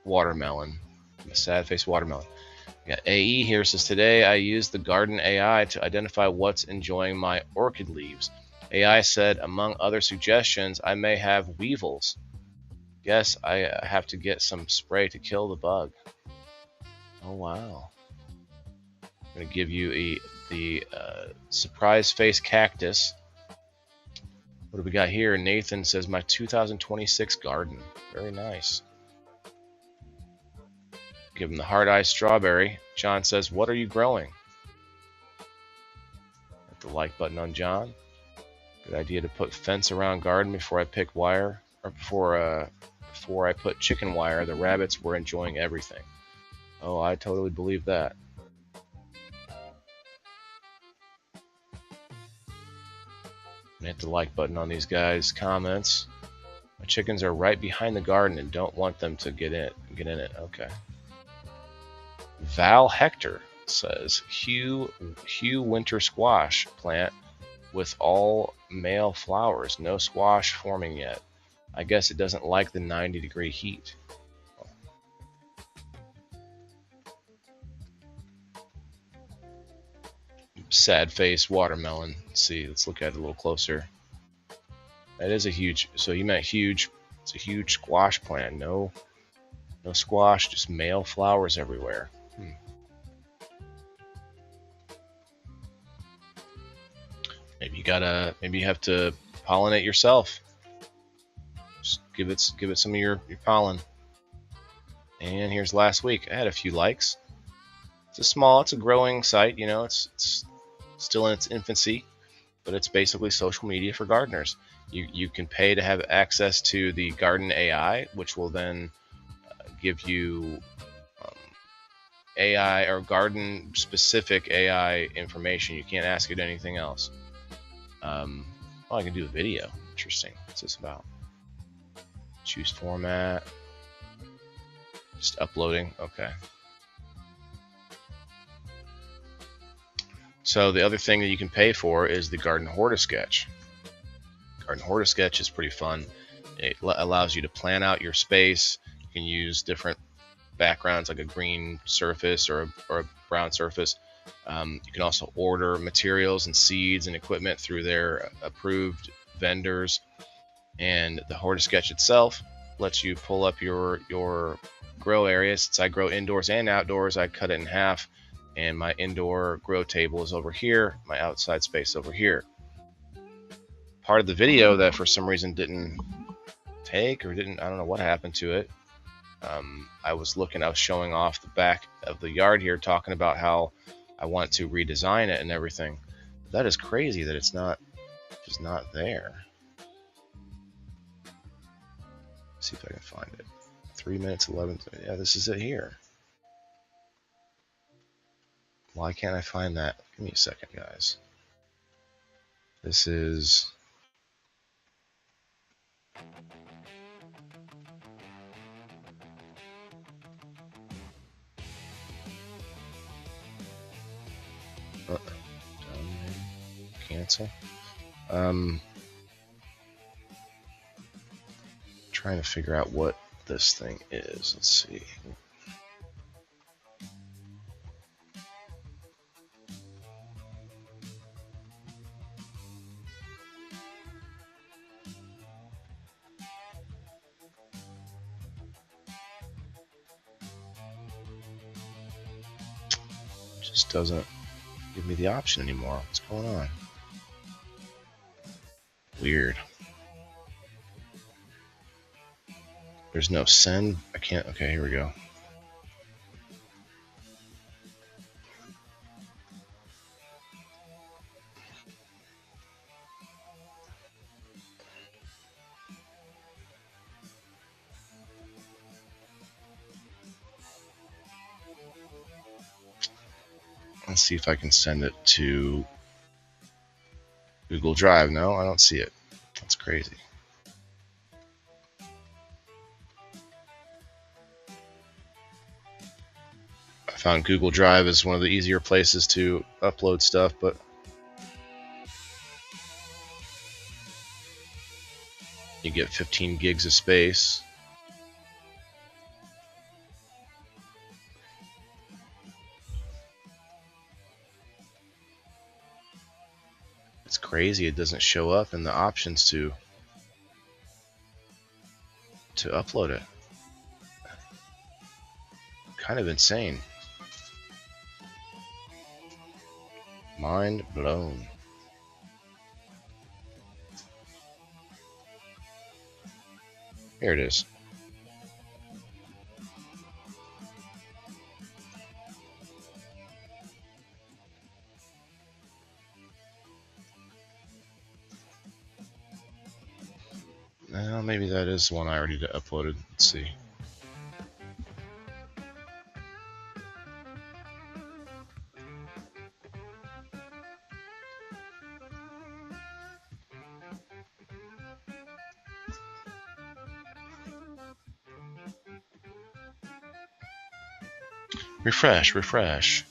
watermelon. A sad face watermelon. Yeah, AE here says, today I used the garden AI to identify what's enjoying my orchid leaves. AI said, among other suggestions, I may have weevils. Yes, I have to get some spray to kill the bug. Oh, wow. I'm going to give you the surprise face cactus. What do we got here? Nathan says, my 2026 garden. Very nice. Give him the hard-eyed strawberry. John says, what are you growing? Hit the like button on John. Good idea to put fence around garden before I pick wire, or before I put chicken wire. The rabbits were enjoying everything. Oh, I totally believe that. Hit the like button on these guys' comments. My chickens are right behind the garden and don't want them to get in it. Okay. Val Hector says, Hue winter squash plant with all male flowers. No squash forming yet. I guess it doesn't like the 90-degree heat. Sad face watermelon. Let's see, let's look at it a little closer. That is a huge, so you meant huge, it's a huge squash plant. No squash, just male flowers everywhere. Maybe you have to pollinate yourself. Just give it some of your pollen. And here's last week. I had a few likes. it's a growing site. You know, it's still in its infancy, but it's basically social media for gardeners. You can pay to have access to the garden AI, which will then give you AI or garden specific AI information. You can't ask it anything else. Oh, I can do a video. Interesting. What's this about? Choose format. Just uploading. Okay. So the other thing that you can pay for is the Garden Hortisketch. Garden Hortisketch is pretty fun. It allows you to plan out your space. You can use different backgrounds like a green surface or a brown surface. You can also order materials and seeds and equipment through their approved vendors. And the Hortisketch itself lets you pull up your grow area. Since I grow indoors and outdoors, I cut it in half, and my indoor grow table is over here, my outside space over here. Part of the video that for some reason didn't take, or I don't know what happened to it. I was showing off the back of the yard here, talking about how I want to redesign it and everything. That is crazy that it's just not there. Let's see if I can find it. 3 minutes 11. Yeah, this is it here. Why can't I find that? Give me a second, guys. This is... cancel. Trying to figure out what this thing is. Let's see. Just doesn't give me the option anymore. What's going on? Weird. There's no send. I can't. Okay, here we go. Let's see if I can send it to Google Drive. No, I don't see it. That's crazy. I found Google Drive as one of the easier places to upload stuff, but you get 15 gigs of space. It's crazy it doesn't show up in the options to upload it. Kind of insane. Mind blown. Here it is. Well, maybe that is the one I already uploaded. Let's see. Refresh.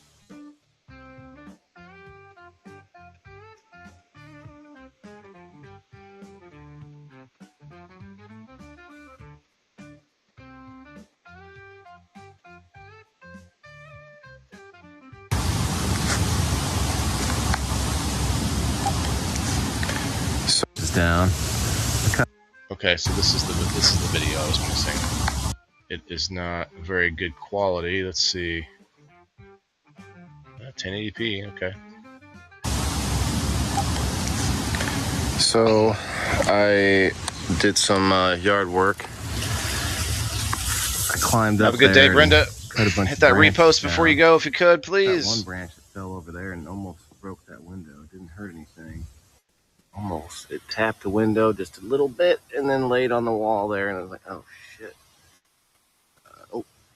Down. Okay, so this is the video I was missing. It is not very good quality. Let's see. 1080p. Okay. So I did some yard work. I climbed up. Have a good day, Brenda. cut a bunch Hit of that branches repost before you down. go if you could, That please. one branch that fell over there and almost broke that window. It didn't hurt anything. Almost. It tapped the window just a little bit and then laid on the wall there, and I was like, oh shit.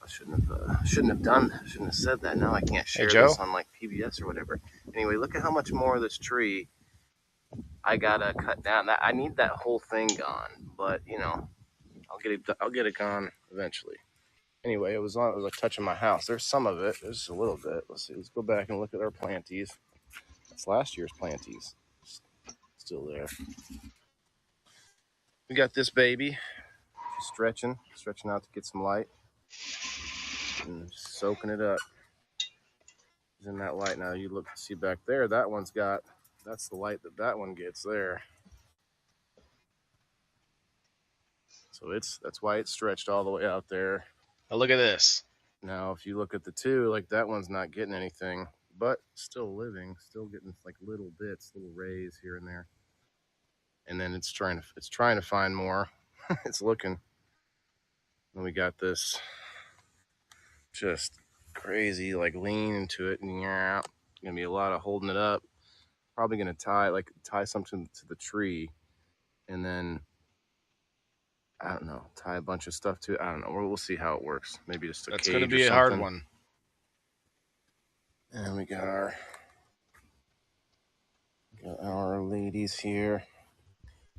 I shouldn't have said that. Now I can't share Joe? this on like PBS or whatever. Anyway, look at how much more of this tree I gotta cut down. I need that whole thing gone, but you know, I'll get it gone eventually. Anyway, it was like touching my house. There's some of it. There's just a little bit. Let's see. Let's go back and look at our planties. That's last year's planties. Still there. We got this baby. She's stretching out to get some light and soaking it up. She's in that light now. You look, see back there. That's the light that one gets there. So that's why it's stretched all the way out there. Now look at this. Now, if you look at the two, like that one's not getting anything, but still living, still getting like little bits, little rays here and there. And then it's trying to find more. It's looking. And we got this just crazy, like lean into it, and yeah, gonna be a lot of holding it up. Probably gonna tie something to the tree, and then I don't know, tie a bunch of stuff to it. I don't know. We'll see how it works. Maybe just a That's cage going to be or a hard something. one. And we got our ladies here.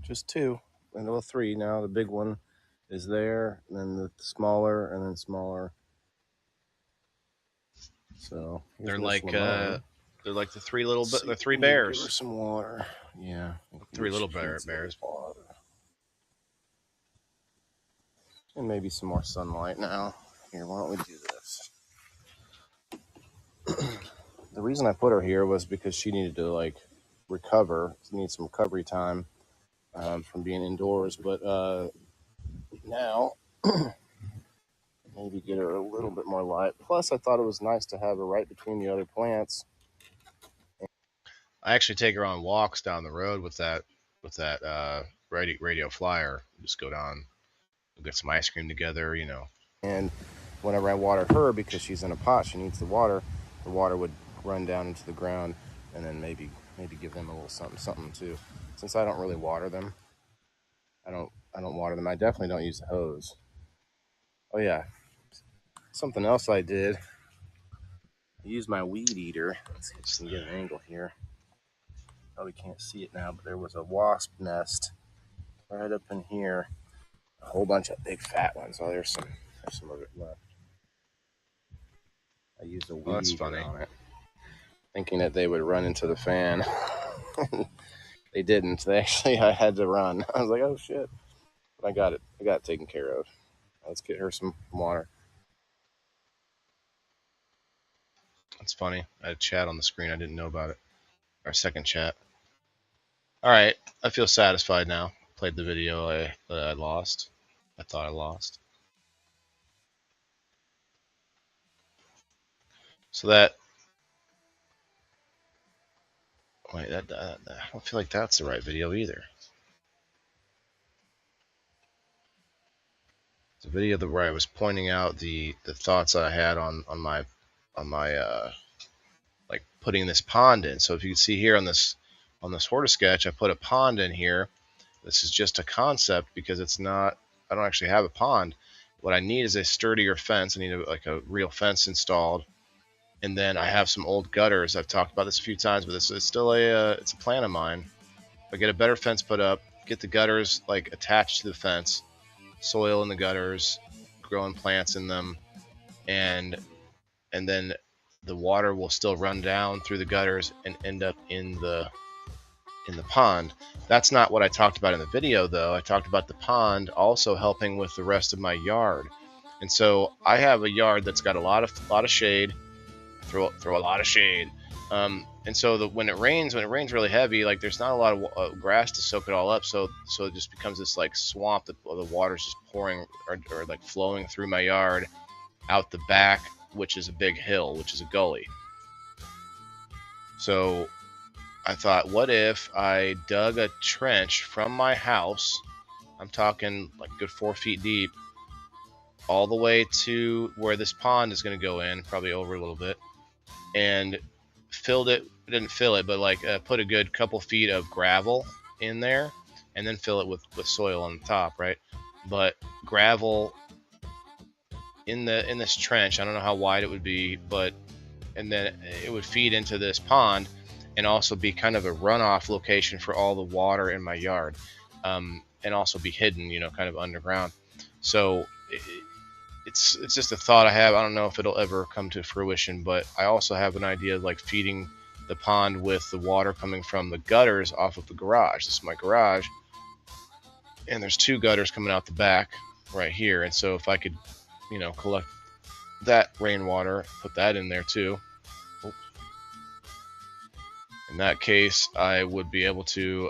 Just two, and well, three now. The big one is there, and then the smaller, and then smaller. So They're like the three bears. Give her some water. Yeah. Three little bears. Water. And maybe some more sunlight now. Here, why don't we do this? The reason I put her here was because she needed to like recover. She needs some recovery time from being indoors. But now maybe get her a little bit more light. Plus, I thought it was nice to have her right between the other plants. I actually take her on walks down the road with that radio flyer. Just go down, we'll get some ice cream together, you know. And whenever I water her, because she's in a pot, she needs the water would run down into the ground, and then maybe give them a little something too. Since I don't really water them, I don't water them. I definitely don't use the hose. Oh yeah, something else I did. I used my weed eater. Let's see if we can get an angle here. Probably can't see it now, but there was a wasp nest right up in here. A whole bunch of big fat ones. Oh, there's some of it left. I used a weed eater on it, thinking that they would run into the fan. They didn't. I had to run. I was like, oh shit. But I got it taken care of. Let's get her some water. That's funny. I had a chat on the screen. I didn't know about it. Our second chat. All right. I feel satisfied now. Played the video that I lost. I thought I lost. So that. Wait, I don't feel like that's the right video either. It's a video where I was pointing out the thoughts I had on my like putting this pond in. So if you can see here on this hortisketch, I put a pond in here. This is just a concept because it's not. I don't actually have a pond. What I need is a sturdier fence. I need a real fence installed, and then I have some old gutters. I've talked about this a few times, but this is still it's a plan of mine. If I get a better fence put up, get the gutters like attached to the fence, soil in the gutters, growing plants in them, and then the water will still run down through the gutters and end up in the pond. That's not what I talked about in the video, though. I talked about the pond also helping with the rest of my yard. And so I have a yard that's got a lot of shade. Throw a lot of shade. And so when it rains really heavy, like there's not a lot of grass to soak it all up. So it just becomes this like swamp that the water's just pouring or like flowing through my yard out the back, which is a big hill, which is a gully. So I thought, what if I dug a trench from my house? I'm talking like good 4 feet deep, all the way to where this pond is going to go in, probably over a little bit, and didn't fill it, but like put a good couple feet of gravel in there, and then fill it with soil on the top, right? But gravel in this trench, I don't know how wide it would be, but and then it would feed into this pond and also be kind of a runoff location for all the water in my yard, and also be hidden, kind of underground. So it's just a thought I have. I don't know if it'll ever come to fruition, but I also have an idea of like feeding the pond with the water coming from the gutters off of the garage. This is my garage, and there's 2 gutters coming out the back right here. And so if I could, collect that rainwater, put that in there too. Oops. In that case, I would be able to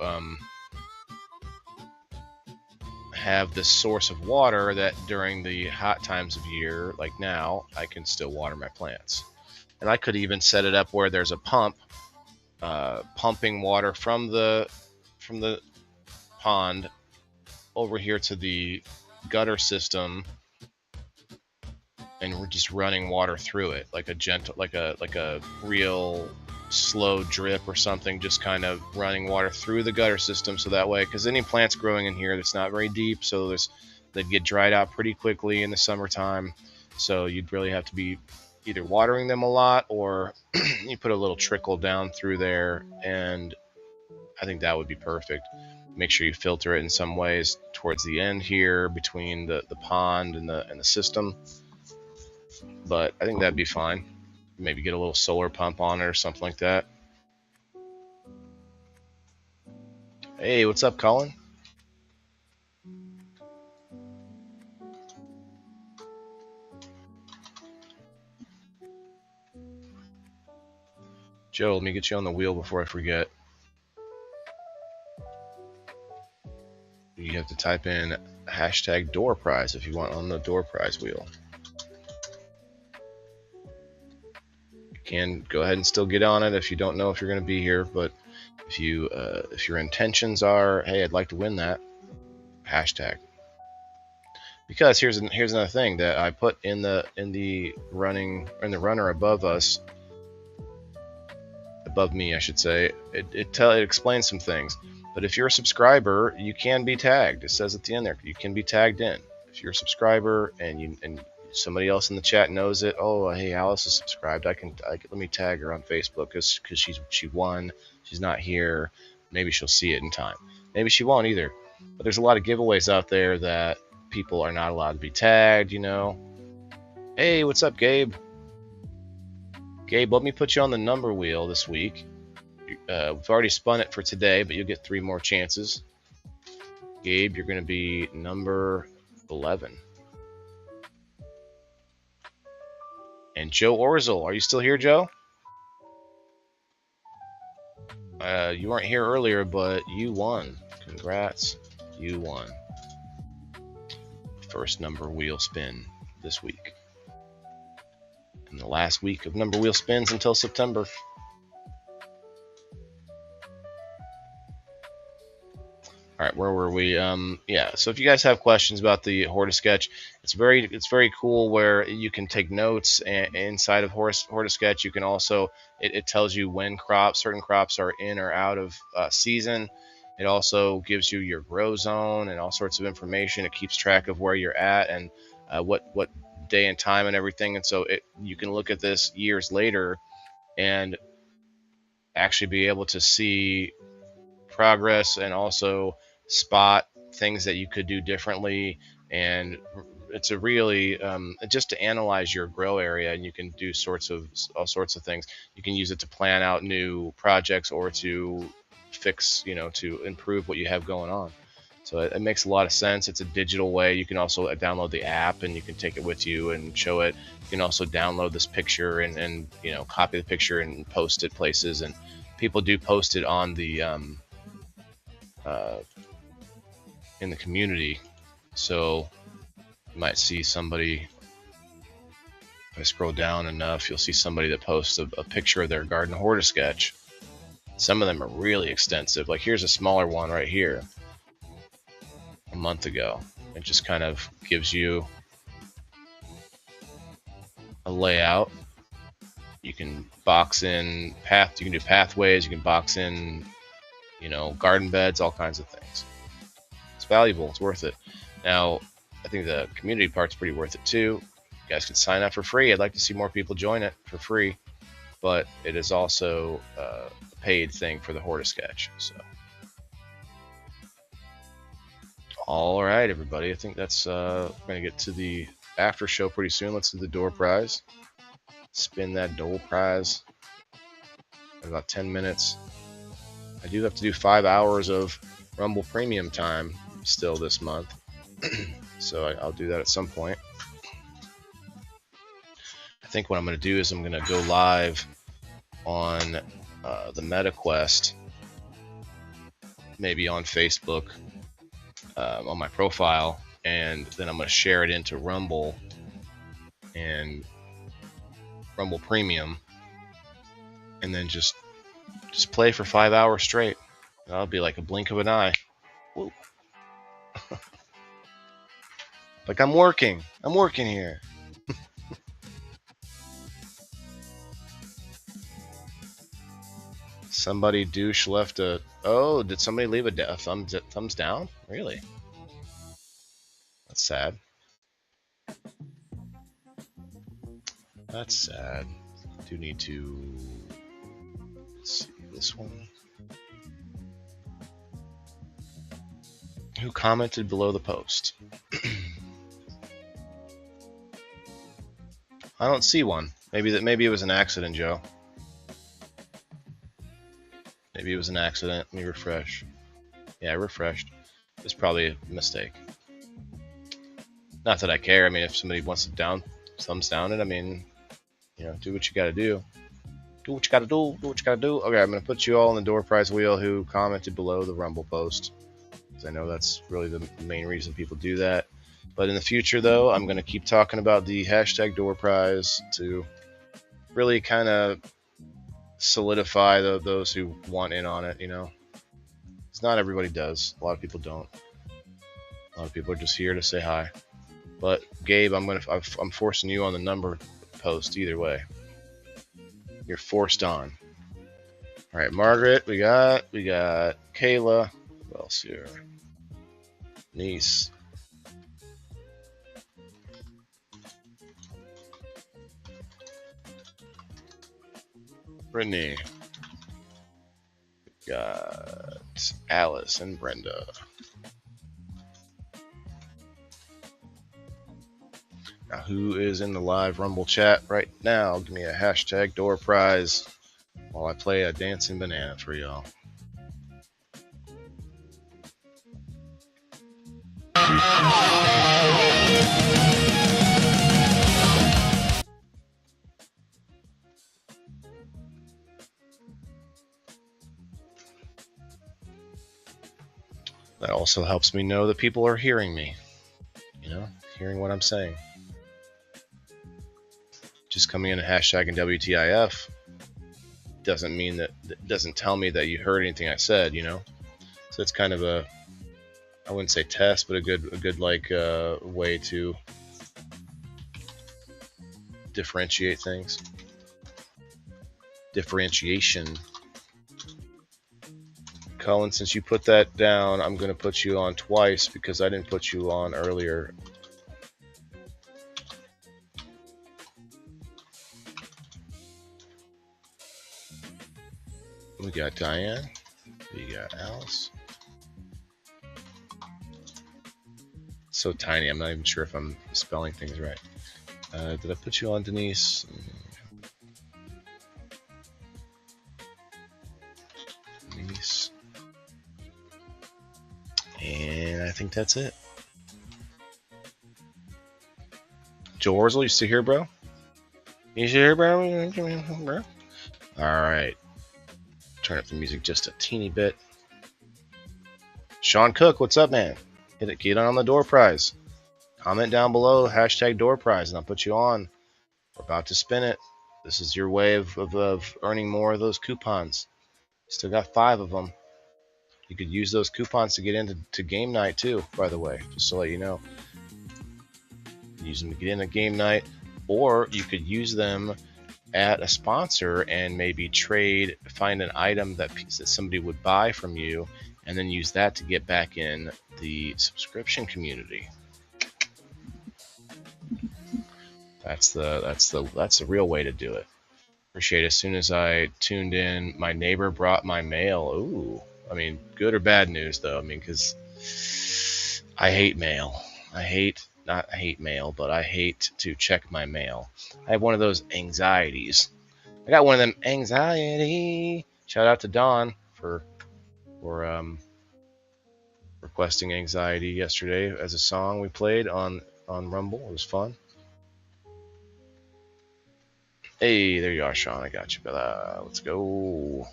have this source of water that during the hot times of year, like now, I can still water my plants. And I could even set it up where there's a pump pumping water from the pond over here to the gutter system, and we're just running water through it like a gentle, like a real slow drip or something, just kind of running water through the gutter system. So that way, because any plants growing in here that's not very deep, so they'd get dried out pretty quickly in the summertime. So you'd really have to be either watering them a lot, or you put a little trickle down through there, and I think that would be perfect. Make sure you filter it in some ways towards the end here between the pond and the system. But I think that'd be fine. Maybe get a little solar pump on it or something like that. Hey, what's up, Colin? Joe, let me get you on the wheel before I forget. You have to type in hashtag door prize if you want on the door prize wheel. You can go ahead and still get on it if you don't know if you're going to be here, but if your intentions are, hey, I'd like to win that, hashtag. Because here's another thing that I put in the runner above us, above me, I should say. It explains some things. But if you're a subscriber, you can be tagged. It says at the end there, you can be tagged in. If you're a subscriber and somebody else in the chat knows it, oh, hey, Alice is subscribed. Let me tag her on Facebook because she won. She's not here. Maybe she'll see it in time. Maybe she won't either. But there's a lot of giveaways out there that people are not allowed to be tagged, Hey, what's up, Gabe? Gabe, let me put you on the number wheel this week. We've already spun it for today, but you'll get 3 more chances. Gabe, you're going to be number 11. And Joe Orzel, are you still here, Joe? You weren't here earlier, but you won. Congrats, you won. First number wheel spin this week. And the last week of number wheel spins until September. All right, where were we? Yeah, so if you guys have questions about the Hortisketch, it's very cool where you can take notes inside of Hortisketch. You can also, it tells you when certain crops are in or out of season. It also gives you your grow zone and all sorts of information. It keeps track of where you're at and what day and time and everything. And so you can look at this years later and actually be able to see progress and also spot things that you could do differently. And it's a really just to analyze your grow area, and you can do all sorts of things. You can use it to plan out new projects or to fix, to improve what you have going on. So it makes a lot of sense. It's a digital way. You can also download the app and you can take it with you and show it. You can also download this picture and copy the picture and post it places. And people do post it on the in the community. So you might see somebody, if I scroll down enough, you'll see somebody that posts a picture of their garden Hortisketch. Some of them are really extensive. Like here's a smaller one right here, a month ago. It just kind of gives you a layout. You can box in path. You can do pathways. You can box in, garden beds, all kinds of things. It's valuable. It's worth it. Now, I think the community part's pretty worth it too. You guys can sign up for free. I'd like to see more people join it for free, but it is also a paid thing for the Horta sketch. So, all right, everybody. I think that's we're gonna get to the after show pretty soon. Let's do the door prize. Spin that door prize in about 10 minutes. I do have to do 5 hours of Rumble Premium time still this month, so I'll do that at some point. I think what I'm going to do is I'm going to go live on the MetaQuest, maybe on Facebook, on my profile, and then I'm going to share it into Rumble and Rumble Premium, and then just play for 5 hours straight. That'll be like a blink of an eye. Whoa. Like I'm working here. Somebody douche left a. Oh, did somebody leave a thumbs down? Really? That's sad. That's sad. I do need to. Let's see this one. Who commented below the post? I don't see one. Maybe it was an accident, Joe. Maybe it was an accident. Let me refresh. Yeah, I refreshed. It's probably a mistake. Not that I care. I mean, if somebody wants to thumbs down it, I mean, do what you gotta do. Do what you gotta do. Do what you gotta do. Okay, I'm gonna put you all in the door prize wheel who commented below the Rumble post, because I know that's really the main reason people do that. But in the future, though, I'm gonna keep talking about the hashtag door prize to really kind of solidify those who want in on it. It's not everybody does. A lot of people don't. A lot of people are just here to say hi. But Gabe, I'm forcing you on the number post either way. You're forced on. All right, Margaret, we got Kayla. Who else here? Niece. Brittany. We got Alice and Brenda. Now, who is in the live Rumble chat right now? Give me a hashtag door prize while I play a dancing banana for y'all. That also helps me know that people are hearing me, hearing what I'm saying. Just coming in and hashtagging WTIF doesn't tell me that you heard anything I said, So it's kind of I wouldn't say test, but a good way to differentiate things. Differentiation. Cullen, since you put that down, I'm going to put you on twice because I didn't put you on earlier. We got Diane. We got Alice. So tiny, I'm not even sure if I'm spelling things right. Did I put you on, Denise? Denise. And I think that's it. Joe Orzel, you still here, bro? You still here, bro? Alright. Turn up the music just a teeny bit. Sean Cook, what's up, man? Get on the door prize. Comment down below, hashtag door prize, and I'll put you on. We're about to spin it. This is your way of earning more of those coupons. Still got 5 of them. You could use those coupons to get into game night too, by the way, just to let you know. Use them to get into game night, or you could use them at a sponsor and maybe find an item that somebody would buy from you, and then use that to get back in the subscription community. That's the real way to do it. Appreciate it. As soon as I tuned in, my neighbor brought my mail. Ooh, I mean, good or bad news though. I mean, because I hate mail. I hate mail, but I hate to check my mail. I have one of those anxieties. I got one of them anxiety. Shout out to Dawn for requesting Anxiety yesterday as a song we played on Rumble. It was fun. Hey, there you are, Sean. I got you, Bella. Let's go,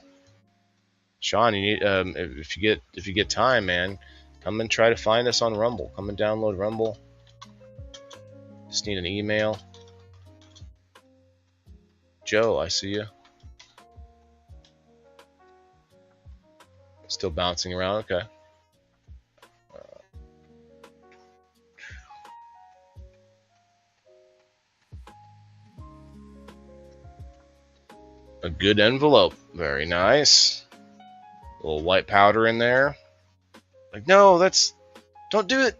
Sean. You need if you get time, man, come and try to find us on Rumble. Come and download Rumble. Just need an email. Joe, I see you. Still bouncing around. Okay. A good envelope. Very nice. A little white powder in there. Like, no, don't do it.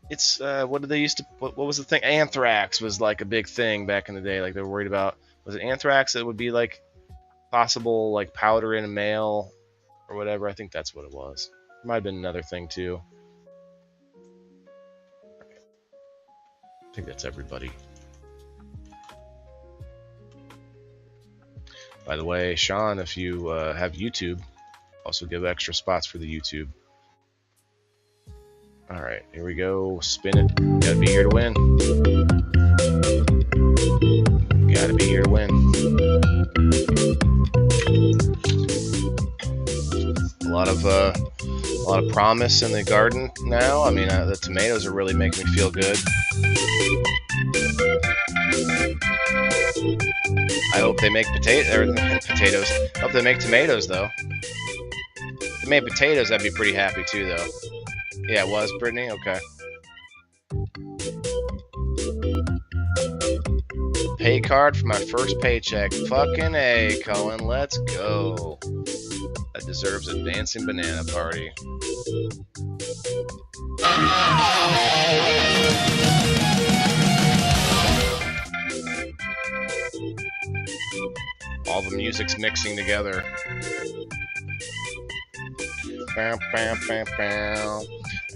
It's, what did they used to, what was the thing? Anthrax was like a big thing back in the day. Like, they were worried about, was it anthrax that would be like possible, like powder in a mail or whatever? I think that's what it was. There might have been another thing too. I think that's everybody. By the way, Sean, if you have YouTube, also give extra spots for the YouTube. All right, here we go. Spin it. Gotta be here to win. Gotta be here to win. A lot of promise in the garden now. I mean, the tomatoes are really making me feel good. I hope they make potatoes. I hope they make tomatoes, though. If they made potatoes, I'd be pretty happy, too, though. Yeah, it was, Brittany? Okay. Pay card for my first paycheck. Fucking A, Cohen. Let's go. That deserves a dancing banana party. All the music's mixing together. Bam, bam, bam, bam.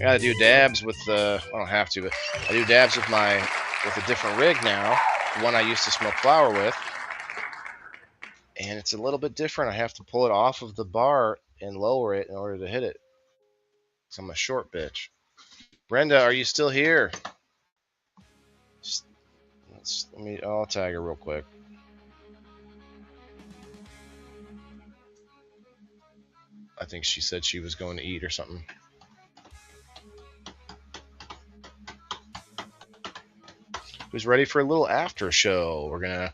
I gotta do dabs with I don't have to, but I do dabs with a different rig now. The one I used to smoke flower with. And it's a little bit different. I have to pull it off of the bar and lower it in order to hit it. Because I'm a short bitch. Brenda, are you still here? I'll tag her real quick. I think she said she was going to eat or something. Who's ready for a little after show? We're gonna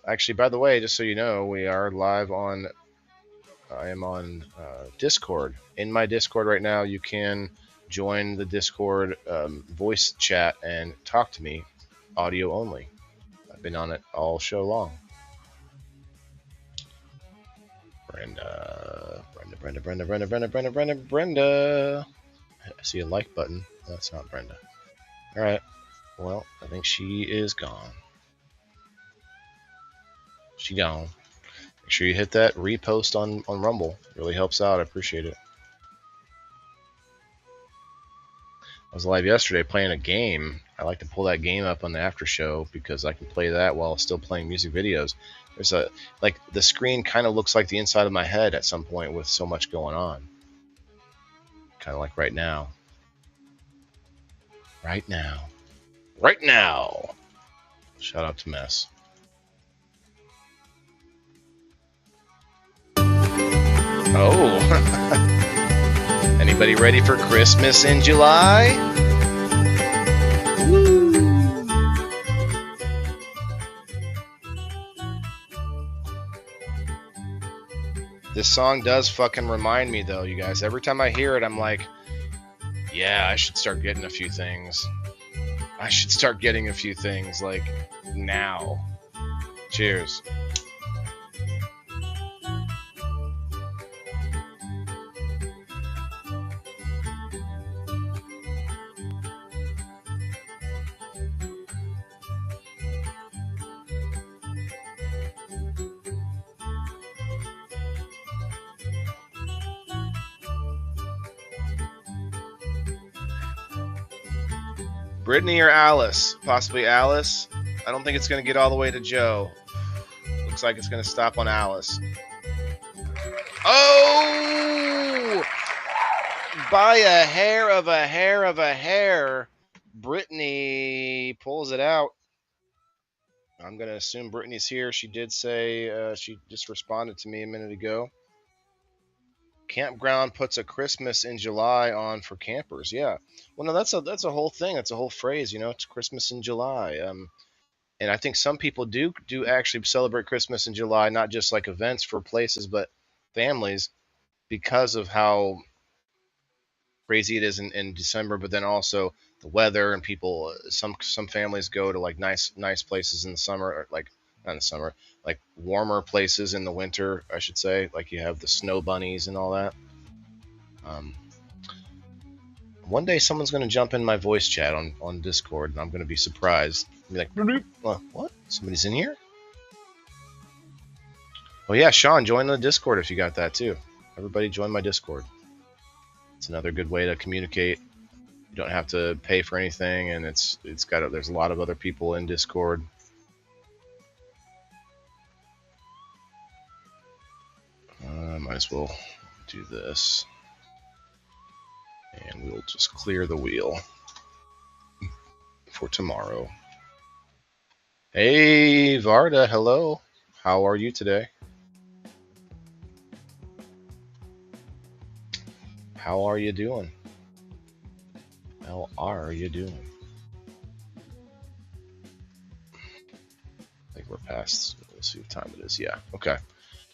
actually, by the way, just so you know, we are live on. I am on Discord. In my Discord right now, you can join the Discord voice chat and talk to me, audio only. I've been on it all show long. Brenda. I see a like button. That's not Brenda. All right. Well, I think she is gone. She gone. Make sure you hit that repost on Rumble. It really helps out. I appreciate it. I was live yesterday playing a game. I like to pull that game up on the after show because I can play that while still playing music videos. There's the screen kind of looks like the inside of my head at some point with so much going on. Kind of like right now. Right now. Right now. Shout out to Mess. Oh. Anybody ready for Christmas in July? Woo. This song does fucking remind me, though, you guys. Every time I hear it, I'm like, yeah, I should start getting a few things. I should start getting a few things like now. Cheers. Brittany or Alice? Possibly Alice. I don't think it's going to get all the way to Joe. Looks like it's going to stop on Alice. Oh! By a hair of a hair of a hair, Brittany pulls it out. I'm going to assume Brittany's here. She did say, she just responded to me a minute ago. Campground puts a Christmas in July on for campers. Yeah. Well, no, that's a whole thing. That's a whole phrase. You know, it's Christmas in July. And I think some people do actually celebrate Christmas in July, not just like events for places, but families, because of how crazy it is in December. But then also the weather and people. Some families go to like nice places in the summer, or like not in the summer, like warmer places in the winter, I should say. Like you have the snow bunnies and all that. One day someone's going to jump in my voice chat on Discord, and I'm going to be surprised. Be like, what? Somebody's in here? Oh yeah, Sean, join the Discord if you got that too. Everybody join my Discord. It's another good way to communicate. You don't have to pay for anything, and there's a lot of other people in Discord. Might as well do this. And we'll just clear the wheel for tomorrow. Hey, Varda, hello. How are you today? How are you doing? How are you doing? I think we're past. Let's see what time it is. Yeah, okay.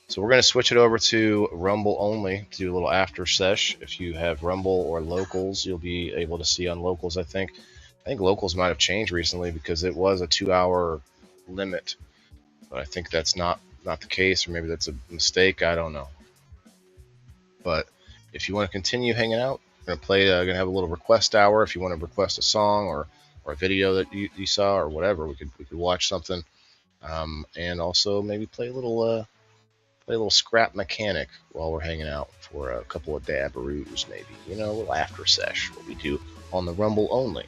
So we're going to switch it over to Rumble only to do a little after sesh. If you have Rumble or Locals, you'll be able to see on Locals, I think. I think Locals might have changed recently because it was a 2-hour limit. But I think that's not the case, or maybe that's a mistake. I don't know. But if you want to continue hanging out, we're going to have a little request hour. If you want to request a song or a video that you saw or whatever, we could watch something. And also maybe play a little scrap mechanic while we're hanging out for a couple of dabaroos, maybe. You know, a little after sesh, what we do on the Rumble only.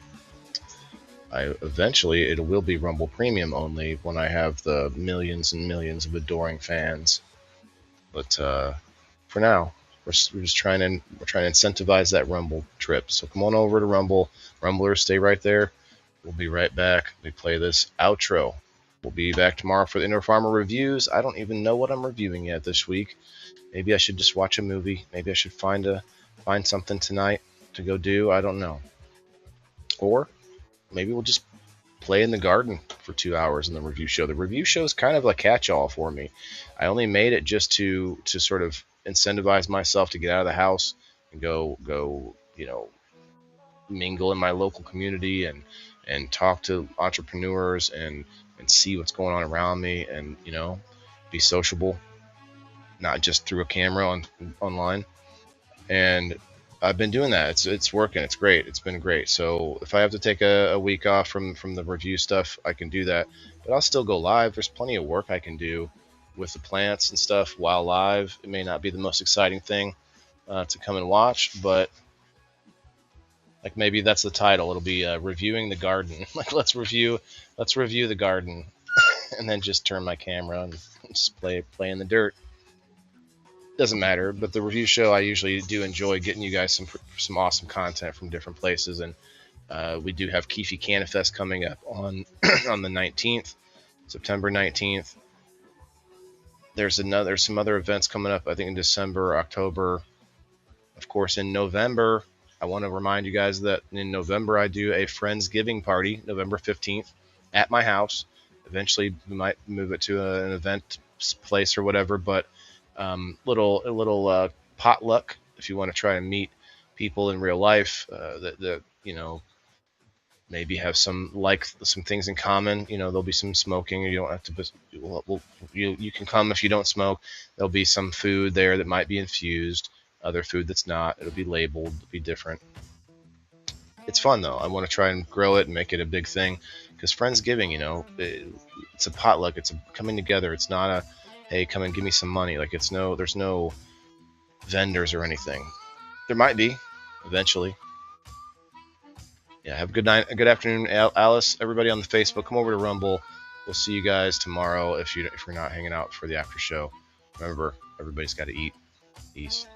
Eventually, it will be Rumble Premium only when I have the millions and millions of adoring fans. But for now, we're just trying to incentivize that Rumble trip. So come on over to Rumble. Rumblers, stay right there. We'll be right back. We play this outro. We'll be back tomorrow for the Inner Farmer reviews. I don't even know what I'm reviewing yet this week. Maybe I should just watch a movie. Maybe I should find something tonight to go do. I don't know. Or maybe we'll just play in the garden for 2 hours in the review show. The review show is kind of a catch-all for me. I only made it just to sort of incentivize myself to get out of the house and go, mingle in my local community and talk to entrepreneurs and see what's going on around me and, be sociable, not just through a camera online. And I've been doing that. It's working. It's great. It's been great. So if I have to take a week off from the review stuff, I can do that. But I'll still go live. There's plenty of work I can do with the plants and stuff while live. It may not be the most exciting thing to come and watch, but like maybe that's the title. It'll be reviewing the garden. Like let's review the garden, and then just turn my camera and just play in the dirt. Doesn't matter, but the review show, I usually do enjoy getting you guys some awesome content from different places, and we do have Keefe Canifest coming up on on the 19th, September 19th. There's some other events coming up, I think in December, October. Of course, in November, I want to remind you guys that in November I do a Friendsgiving party, November 15th, at my house. Eventually, we might move it to an event place or whatever, but little potluck if you want to try and meet people in real life that maybe have some things in common. There'll be some smoking. You don't have to. You can come if you don't smoke. There'll be some food there that might be infused. Other food that's not. It'll be labeled. It'll be different. It's fun though. I want to try and grow it and make it a big thing, because Friendsgiving, it's a potluck. It's a coming together. It's not a, hey, come and give me some money. Like there's no vendors or anything. There might be eventually. Yeah, have a good night, a good afternoon, Alice. Everybody on the Facebook, come over to Rumble. We'll see you guys tomorrow if we're not hanging out for the after show. Remember, everybody's got to eat. Peace.